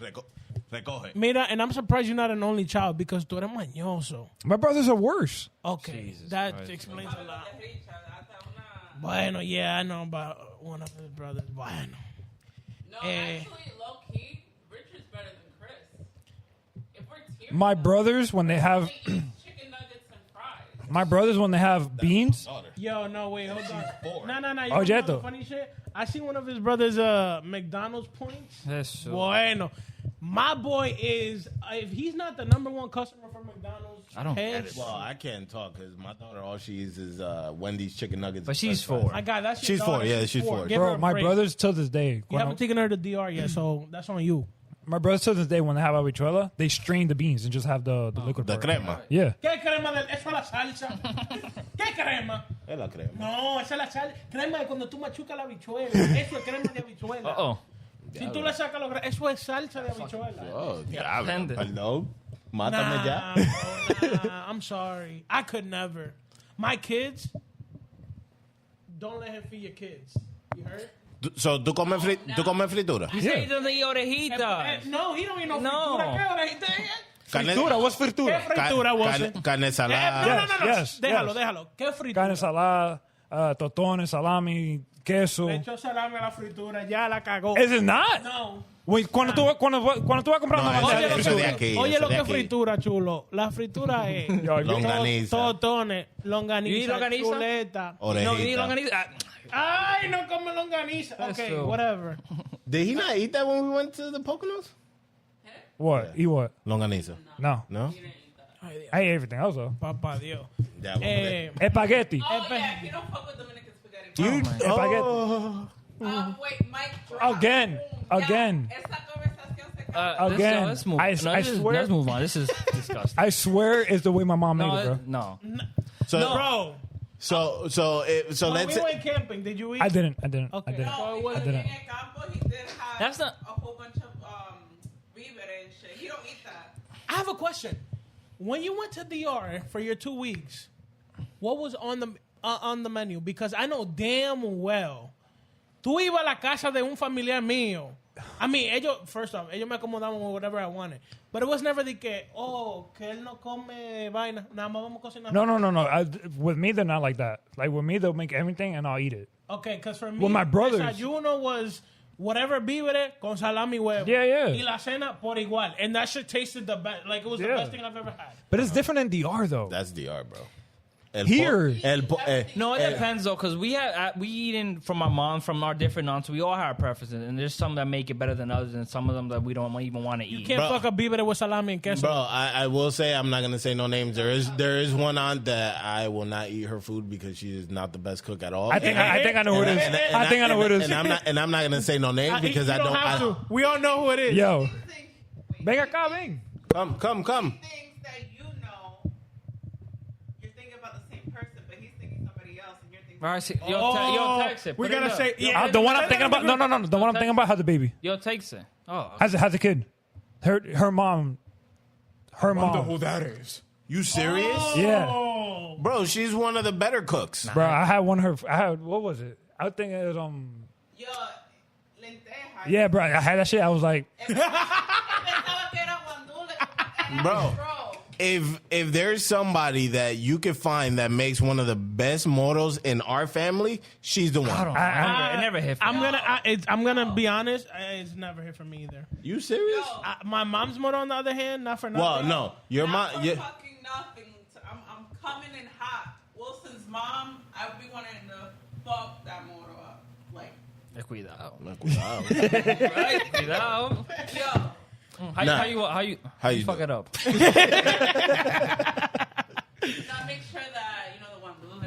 Recoge. Mira, and I'm surprised you're not an only child because tú eres mañoso. My brothers are worse. Okay, that explains a lot. Bueno, yeah, I know about one of his brothers. Bueno. No, actually, low key, Richard's better than Chris. If we're teaming My brothers, when they have... chicken nuggets and fries. My brothers, when they have beans... Yo, no, wait, hold on. No. You Oh, know Jeto. the funny shit? I seen one of his brothers' McDonald's points. That's Bueno. My boy is, if he's not the number 1 customer for McDonald's, I don't get heads- it. Well, I can't talk because my daughter, all she eats is Wendy's chicken nuggets. But she's French 4. fries. My God, that's your She's daughter. 4, yeah, she's 4. Give her Bro, a my break. brothers till this day... You haven't taken her to DR yet, so that's on you. My brothers till this day, when they have habichuela, they strain the beans and just have the liquid The part. crema. Yeah. ¿Qué crema? Eso es la salsa. ¿Qué crema? Es la crema. No, esa es la salsa. Crema de cuando tú machucas la habichuela. Eso es crema de habichuela. Uh-oh. Si tú le sacas los eso es salsa de habichuela. Oh, diablo. Offended. Perdón. Mátame ya. Nah, I'm sorry. I could never. My kids, don't let him feed your kids. You heard? So, ¿tú comes fritura? You say he doesn't eat orejitas. No, he don't eat no No. fritura. ¿Qué orejita es? Fritura, what's ¿Qué fritura? fritura, Wilson? Carne salada. No. Yes, Déjalo. ¿Qué fritura? Carne salada, totones, salami, queso. Le echó salame a la fritura, ya la cagó. Is it not? No. Wait, cuando tú vas a comprar No, una eso bandeja de es de fritura. aquí. Oye eso lo de que es aquí. fritura, chulo. La fritura es Longaniza. totones, You eat longaniza, longaniza? chuleta. No, you eat Orejita. longaniza. Ay, no come longaniza. Okay, Eso. whatever. Did he not eat that when we went to the Poconos? What? Eat what? Longaniza. No. No? I ate everything else, though. Papá Dios. Ya, vamos a ver. Spaghetti. Oh, yeah, you don't fuck with Dominican spaghetti. Spaghetti. Wait, Mike. drop. Again. Esa conversación se acabó. Again, Let's move. I swear- Let's move on. This is disgusting. I swear it's the way my mom made it, bro. No. So, Bro, so when let's we say, went camping, did you eat? I didn't. Okay. No, So it in wasn't- El Campo, he did have That's not- a whole bunch of víveres and shit. He don't eat that. I have a question. When you went to DR for your 2 weeks, what was on the menu? Because I know damn well, tú ibas a la casa de un familiar mío. I mean, first off, ellos me acomodaban with whatever I wanted. But it was never que él no come vaina. Nada más vamos a cocinar. No. With me, they're not like that. Like, with me, they'll make everything and I'll eat it. Okay, because for me, with my brothers, desayuno was whatever víveres con salami huevo. Yeah. Y la cena por igual. And that shit tasted the best. Like, it was the best thing I've ever had. But it's different in DR, though. That's DR, bro. Here. No, it depends though, because we eating from my mom, from our different aunts. We all have preferences, and there's some that make it better than others, and some of them that we don't even want to eat. You can't fuck a víveres with salami and queso. Bro, I will say, I'm not gonna say no names. There is one aunt that I will not eat her food because she is not the best cook at all. I think I know who it is. I think I know who it is. And I'm not gonna say no names because I don't. Have to. We all know who it is. Yo, ven acá, ven. Come. Things that you know, you're thinking about the same person, but he's thinking somebody else, and you're thinking. All right, yo, text it. We Put it gotta up. say, The one I'm thinking about. No. The one I'm thinking about has a baby. Yo, text it. Oh, Has a kid. Her mom. Her mom. who that is. You serious? Yeah. Bro, she's one of the better cooks. Bro, I had what was it? I think it was Yo, lentejas. Yeah, bro, I had that shit. I was like, Pensaba que era guandule. Bro, if there's somebody that you could find that makes one of the best moros in our family, she's the one. it never hit. I'm gonna be honest. It's never hit for me either. You serious? My mom's mother, on the other hand, not for nothing. Well, no, your mom. Not for fucking nothing. I'm coming in hot. Wilson's mom, I'd be wanting to fuck that moro up. Like, Cuidado. Right? Cuidado. yo. How you fuck it up? Now make sure that you know the guandules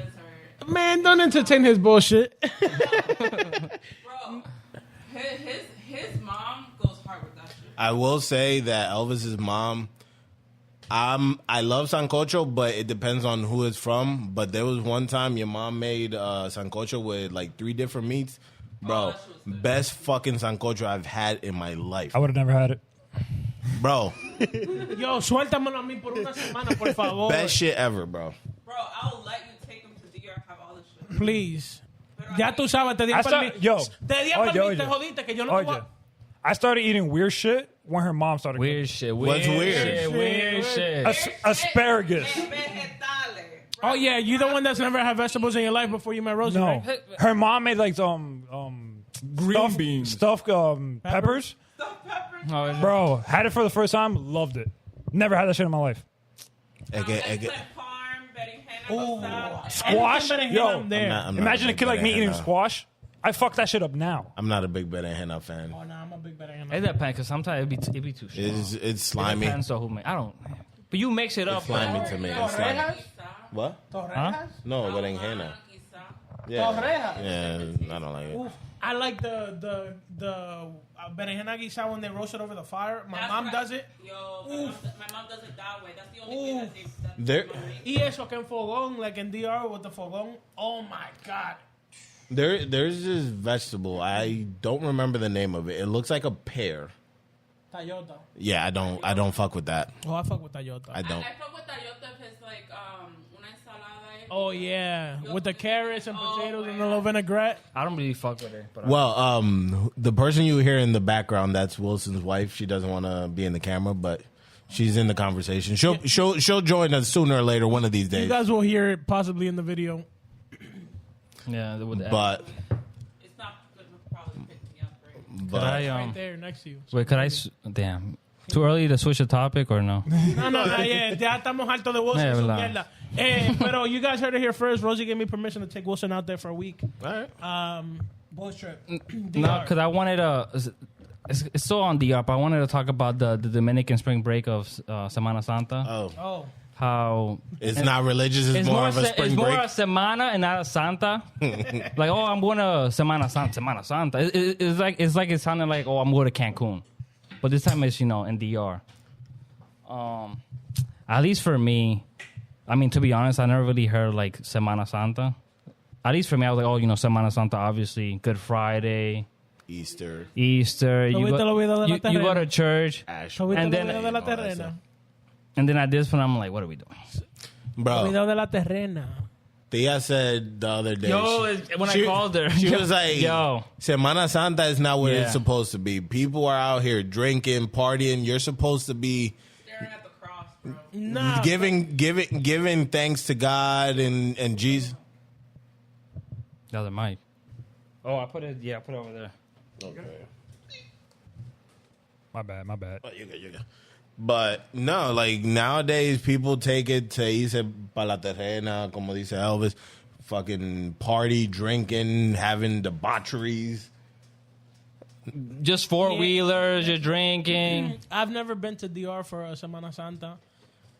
are. Man, don't entertain his bullshit. Bro, his mom goes hard with that shit. I will say that Elvis's mom. I love sancocho, but it depends on who it's from. But there was one time your mom made sancocho with like 3 different meats. Bro, best fucking sancocho I've had in my life. I would have never had it. Bro. Yo, suéltamelo a mí por una semana, por favor. Best shit ever, bro. Bro, I'll let you take him to DR, have all this shit. Please. Ya tú sabes, te di permiso. Te di permiso, te jodiste, que yo no te voy a... I started eating weird shit when her mom started cooking. Weird shit. What's weird? Weird shit. Asparagus. Oh, yeah, you the one that's never had vegetables in your life before you met Rosie, No. right? Her mom made like green beans. Stuffed peppers. Oh, Bro, had it for the first time, loved it. Never had that shit in my life. Squash? Yo, imagine a kid like me eating squash. I fuck that shit up now. I'm not a big berenjena fan. Oh, no, I'm a big berenjena. It depends, because sometimes it be too strong. It's slimy. It depends on who make. I don't. But you mix it up. It's slimy to me. It's slimy. What? Torrejas? No, berenjena. Yeah. I don't like it. Oof. I like the berenjena guisado when they roast it over the fire. My mom does it. Yo, my mom does it that way. That's the only thing that There, Y eso que en fogón, like in DR with the fogón. Oh my God. there's this vegetable. I don't remember the name of it. It looks like a pear. Tayota. Yeah, I don't fuck with that. Oh, I fuck with Tayota. I don't. I fuck with tayota if it's like una ensalada. Oh, yeah. With the carrots and potatoes and a little vinaigrette. I don't really fuck with it. But Well, the person you hear in the background, that's Wilson's wife. She doesn't want to be in the camera, but she's in the conversation. She'll join us sooner or later, one of these days. You guys will hear it possibly in the video. yeah, with the But It's not good to probably pick me up, right? Could I, Right there next to you. wait, could I? Damn. Too early to switch the topic or no? No, yeah, ya estamos hartos de Wilson. Yeah, Su verdad. mierda. Pero you guys heard it here first. Rosie gave me permission to take Wilson out there for a week. all right. Boys trip. No, because I wanted to. It's still on the up. I wanted to talk about the Dominican spring break of Semana Santa. Oh. How It's not religious. It's more of a spring it's break. more a semana and not a Santa. Like, oh, I'm going to Semana Santa. It's like it sounded like, oh, I'm going to Cancun, but this time it's in DR. At least for me, I mean, to be honest, I never really heard like Semana Santa. At least for me, I was like, oh, Semana Santa, obviously, Good Friday, Easter. You ¿Viste los videos de la go to terrena? church. Ash. ¿Viste And los then- videos de la all that terrena? stuff. And then at this point, I'm like, what are we doing? Los Bro, videos de la terrena. Tia said the other day. When I called her. She was like, yo. Semana Santa is not what Yeah. it's supposed to be. People are out here drinking, partying. You're supposed to be Staring at the cross, bro. Nah. giving thanks to God and Jesus. The other mic. Oh, I put it over there. Okay. My bad. Oh, you're good. But no, like nowadays, people take it to irse pa la terrena, como dice Elvis, fucking party, drinking, having debaucheries. Just four-wheelers, you're drinking. I've never been to DR for a Semana Santa,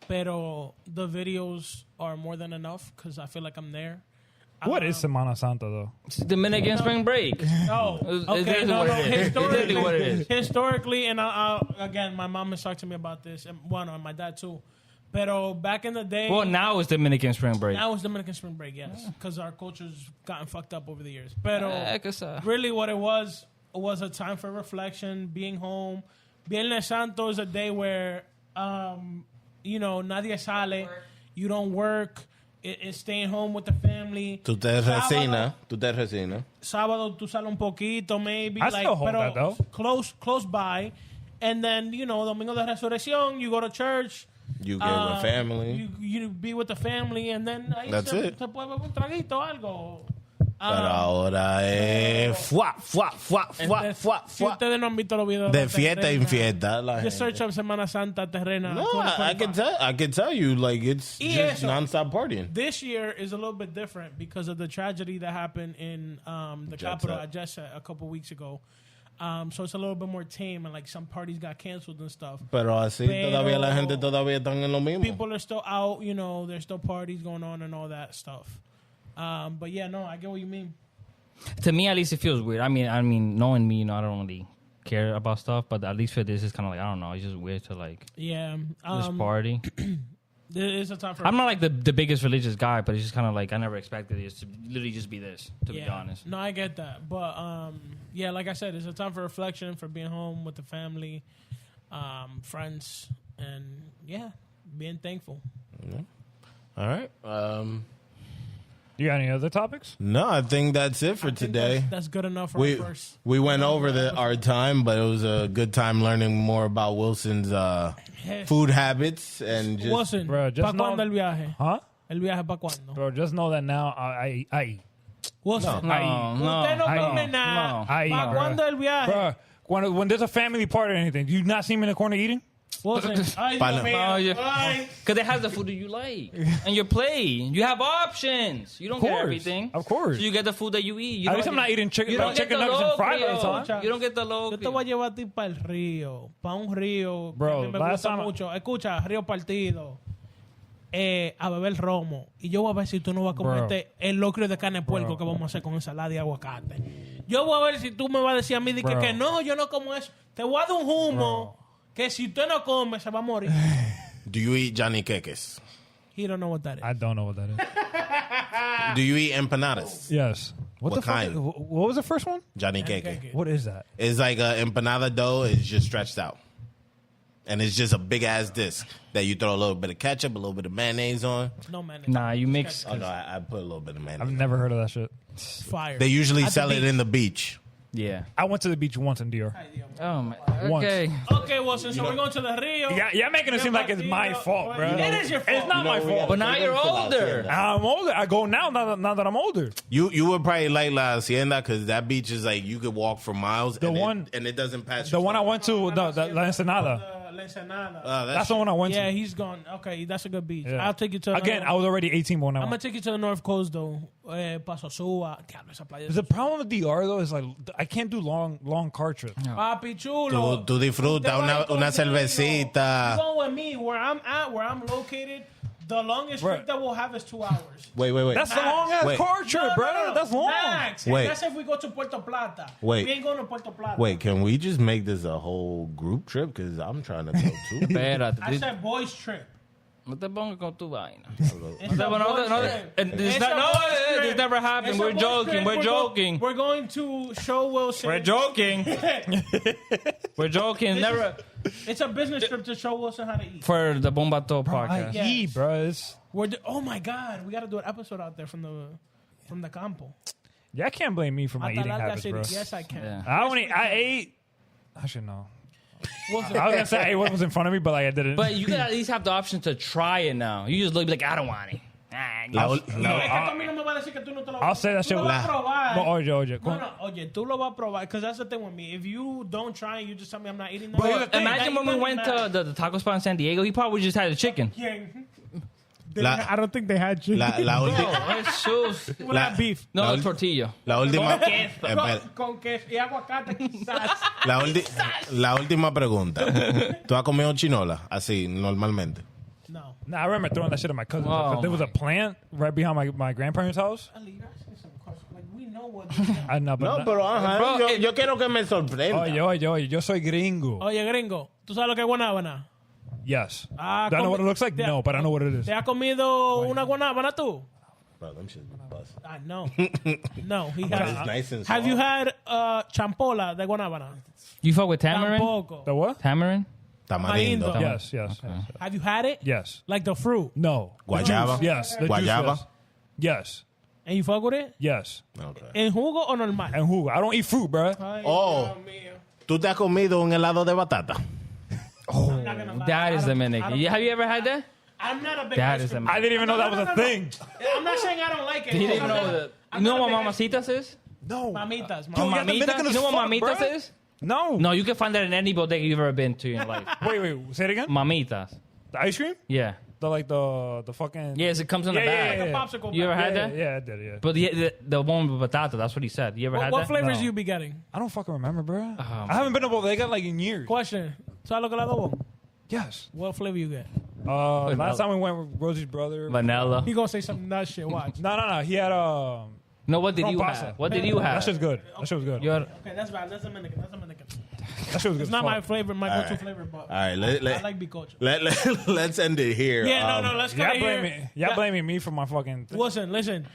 pero the videos are more than enough because I feel like I'm there. What is Semana Santa though? It's Dominican spring break. No, It's okay, literally what it is. It's literally what it is. Historically, and again, my mom has talked to me about this, and my dad too. Pero back in the day, Well, now it's Dominican spring break. now it's Dominican Spring Break, yes, because our culture's gotten fucked up over the years. Pero Cause, really, what it was a time for reflection, being home. Viernes Santo is a day where, nadie sale, you don't work. It's staying home with the family. Tú te resina. Sábado tú sales un poquito, maybe. I still hold pero that, though. Close by. And then, Domingo de Resurrección, you go to church. You get with family. You be with the family, and then ahí That's se it. puede beber un traguito, algo. Pero ahora es Si ustedes no han visto los videos de fiesta terrena, en fiesta. La just gente. search up Semana Santa Terrena. No, I can tell you, like it's Y just eso. nonstop partying. This year is a little bit different because of the tragedy that happened in the capital Set. at Jet Set a couple weeks ago. So it's a little bit more tame, and like some parties got canceled and stuff. Pero así todavía la gente todavía están en lo mismo. People are still out, there's still parties going on and all that stuff. But yeah, no, I get what you mean. To me, at least, it feels weird. I mean, knowing me, I don't really care about stuff, but at least for this, it's kind of like, I don't know, it's just weird to like Yeah, just party. there is a time for. I'm not like the biggest religious guy, but it's just kind of like I never expected it to literally just be this. To be honest, No, I get that, but yeah, like I said, it's a time for reflection, for being home with the family, friends, and yeah, being thankful. All right. You got any other topics? No, I think that's it for I think today. that's good enough for We our first. we went over our time, but it was a good time learning more about Wilson's food habits and just. Wilson, Bro, just ¿pa' know- cuándo el viaje? Huh? ¿El viaje pa' cuándo? Bro, just know that now I Wilson, no, usted no I- come nada. no. ¿Pa' Bro. cuándo el viaje? Bro, when there's a family party or anything, do you not see me in the corner eating? Wilson, ay, Pana. Dios mío. Oh, yeah. Ay. because it has the food that you like and your plate. You have options. You don't get course. everything. Of course. So you get the food that you eat. You At don't least I'm get- not eating chicken you don't get nuggets the and fried locrio. rice, huh? You don't get the Yo te voy a local. llevar a ti para el río, para un río Bro, que me last gusta time- mucho. Escucha, Río Partido, a beber romo. Y yo voy a ver si tú no vas a Bro. comerte el locrio de carne de puerco que vamos a hacer con ensalada y aguacate. Yo voy a ver si tú me vas a decir a mí de Bro. que no, yo no como eso. Te voy a dar un humo que si usted no come se va a morir. Do you eat Johnny Queques? He don't know what that is. I don't know what that is. Do you eat empanadas? Yes. What the kind? fuck? What was the first one? Johnny Queque. Queque. What is that? It's like a empanada dough. It's just stretched out. And it's just a big ass disc that you throw a little bit of ketchup, a little bit of mayonnaise on. No man, Nah, you mix. Oh no, I put a little bit of mayonnaise. I've never heard of that shit. fire. They usually At the sell it beach. in the beach. Yeah. I went to the beach once in Dior. Oh my. Once. Okay. Okay, Wilson, so we're going to the Rio. Yeah, you're making it seem like it's my fault, bro. It is your fault. It's not my fault. But now you're older. I'm older. I go now that I'm older. You would probably like La Hacienda because that beach is like you could walk for miles. The and one- and it doesn't pass. The one I went to, La Ensenada. La Ensenada. That's the one I went Yeah, to. he's gone. Okay, that's a good beach. Yeah. I'll take you to Again, I was already 18 when I I'm gonna went. take you to the North Coast though. Paso Suba. Diablo, esa playa. The problem with DR though is like I can't do long car trips. Papi chulo. Tú disfrutas una cervecita. You go with me where I'm at, where I'm located. The longest Right. trip that we'll have is 2 hours. Wait. That's a long ass Wait. car trip, No, bro. no, no. That's long. Max. Wait. And that's if we go to Puerto Plata. Wait. We ain't going to Puerto Plata. Wait, can we just make this a whole group trip? Because I'm trying to go too. Espérate. I said boys trip. No te pongas con tu vaina. It's This never happened. We're joking. We're joking. We're going to show Wilson. We're joking. We're joking. Never It's a business trip to show Wilson how to eat. for the Bomba'to I podcast. eat, bro. Oh my God, we got to do an episode out there from the campo. Yeah, I can't blame me for my eating habits, bro. Yes, I can. Yeah. I ate. I should know. Wilson, I was gonna say I ate what was in front of me, but like I didn't. But you can at least have the option to try it now. You just look like, I don't want it. I'll say that shit. Tú lo vas a probar. No, oye. No, oye, tú lo vas a probar. Because that's the thing with me. If you don't try and you just tell me I'm not eating that. But Imagine when we went to the taco spot in San Diego, he probably just had a chicken. I don't think they had chicken. La última. Well, not beef. No, tortilla. La última. Con queso y aguacate quizás. La última pregunta. ¿Tú has comido chinola así normalmente? No. Nah, I remember throwing that shit at my cousin. Oh, there was a plant right behind my grandparents' house. Ali, you're asking some questions. Like, we know what. I know, but No, pero ajá. Bro, Yo quiero que me sorprenda. Oye, yo soy gringo. Oye, gringo, ¿tú sabes lo que es guanábana? Yes. Ah, Do I know what it looks like? No, but I know what it is. ¿Te has comido una guanábana tú? Bro, them shit be busted. No. No, he But has. it's nice and Have soft. you had champola de guanábana? You fuck with tamarind? Tampoco. The what? Tamarind? Tamarindo. Tamarindo. Yes. Have you had it? Yes. Like the fruit? No. Guayaba. Yes. The Guayaba. juice, yes. And you fuck with it? Yes. Okay. ¿En jugo o normal? And who? I don't eat fruit, bro. Ay, Oh. Dios mío. ¿Tú te has comido un helado de batata? I'm not gonna lie. That I is don't- Dominican. I don't- Have you ever had that? I'm not a big That ice is cream amazing. I didn't even know that was a thing. I'm not saying I don't like it. You didn't I'm know not- that. I'm You know not what a big mamacitas is? No. Mamitas. Yo, yeah, Mamitas? Dominican You as know what fuck, mamitas bruh. is? No. No, you can find that in any bodega you've ever been to in your life. Wait. Say it again. Mamitas. The ice cream? Yeah. The fucking. Yes, it comes in a bag. Like a popsicle. You ever bag. had that? Yeah, I did. Yeah. But the one with batata, that's what he said. You ever had What that? flavors No. you be getting? I don't fucking remember, bro. Oh, I haven't been to bodega like in years. Question. ¿Sabes lo que le adobo? Yes. What flavor you get? Last time we went with Rosie's brother. Vanilla. He gonna say some nut shit. Watch. No. He had No, what did you pasta. have? What did you That have? shit's good. That shit was good. You had- Okay, that's bad. That's Dominican. That shit was good. It's not as my fuck. flavor, my All go-to right. flavor, but All right, I like bicocho. let's end it here. Yeah, no, let's Y'all cut it here. blaming me for my fucking. Listen.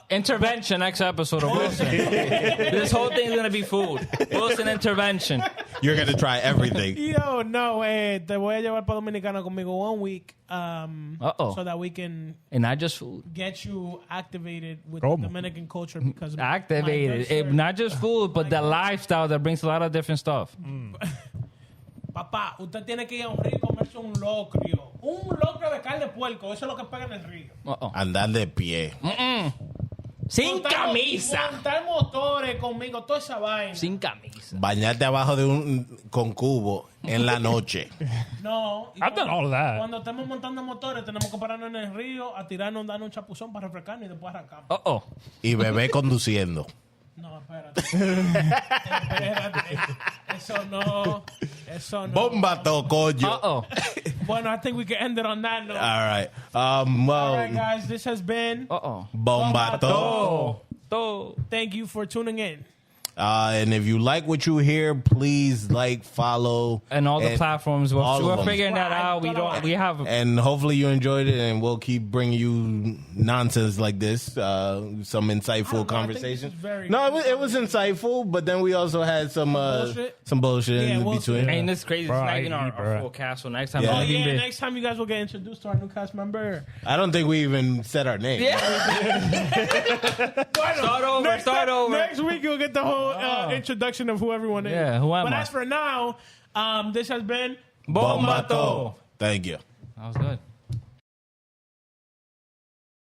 Intervention next episode of Wilson. This whole thing's gonna be food. Wilson intervention. You're gonna try everything. Yo, no, te voy a llevar para Dominicana conmigo 1 week, Uh-oh. so that we can And not just food. get you activated with ¿Cómo? Dominican culture because Activated. my good sir- Not just food, but the lifestyle that brings a lot of different stuff. Papá, usted tiene que ir a un río y comerse un locrio. Un locrio de carne de puerco, eso es lo que pega en el río. Uh-oh. Andar de pie. Sin camisa. Montar motores conmigo, toda esa vaina. Sin camisa. Bañarte abajo de con cubo en la noche. No. y I've done all of that. Cuando estemos montando motores, tenemos que pararnos en el río, a tirarnos, darnos un chapuzón para refrescarnos y después arrancamos. Uh-oh. Y bebé conduciendo. No, espérate. Espérate. Eso no. Bomba'to, coño. Uh-oh. Bueno, I think we can end it on that note. All right. All Well, right, guys, this has been Uh-oh. Bomba'to. Thank you for tuning in. And if you like what you hear, please like, follow, And all the platforms. all of We're them. figuring that out. We have. And hopefully you enjoyed it, and we'll keep bringing you nonsense like this, some insightful I think this conversation. is very- No, it was insightful, but then we also had some bullshit Yeah, in bullshit. between. And this is crazy. Bro, It's not I even eat, our bro. full cast. So next time, Yeah. Oh, we'll yeah, be- next time you guys will get introduced to our new cast member. I don't think we even said our name. Start over. Next week you'll get the whole introduction of who everyone is. Yeah, who am But I? as for now, this has been Bomba'to. Thank you. That was good.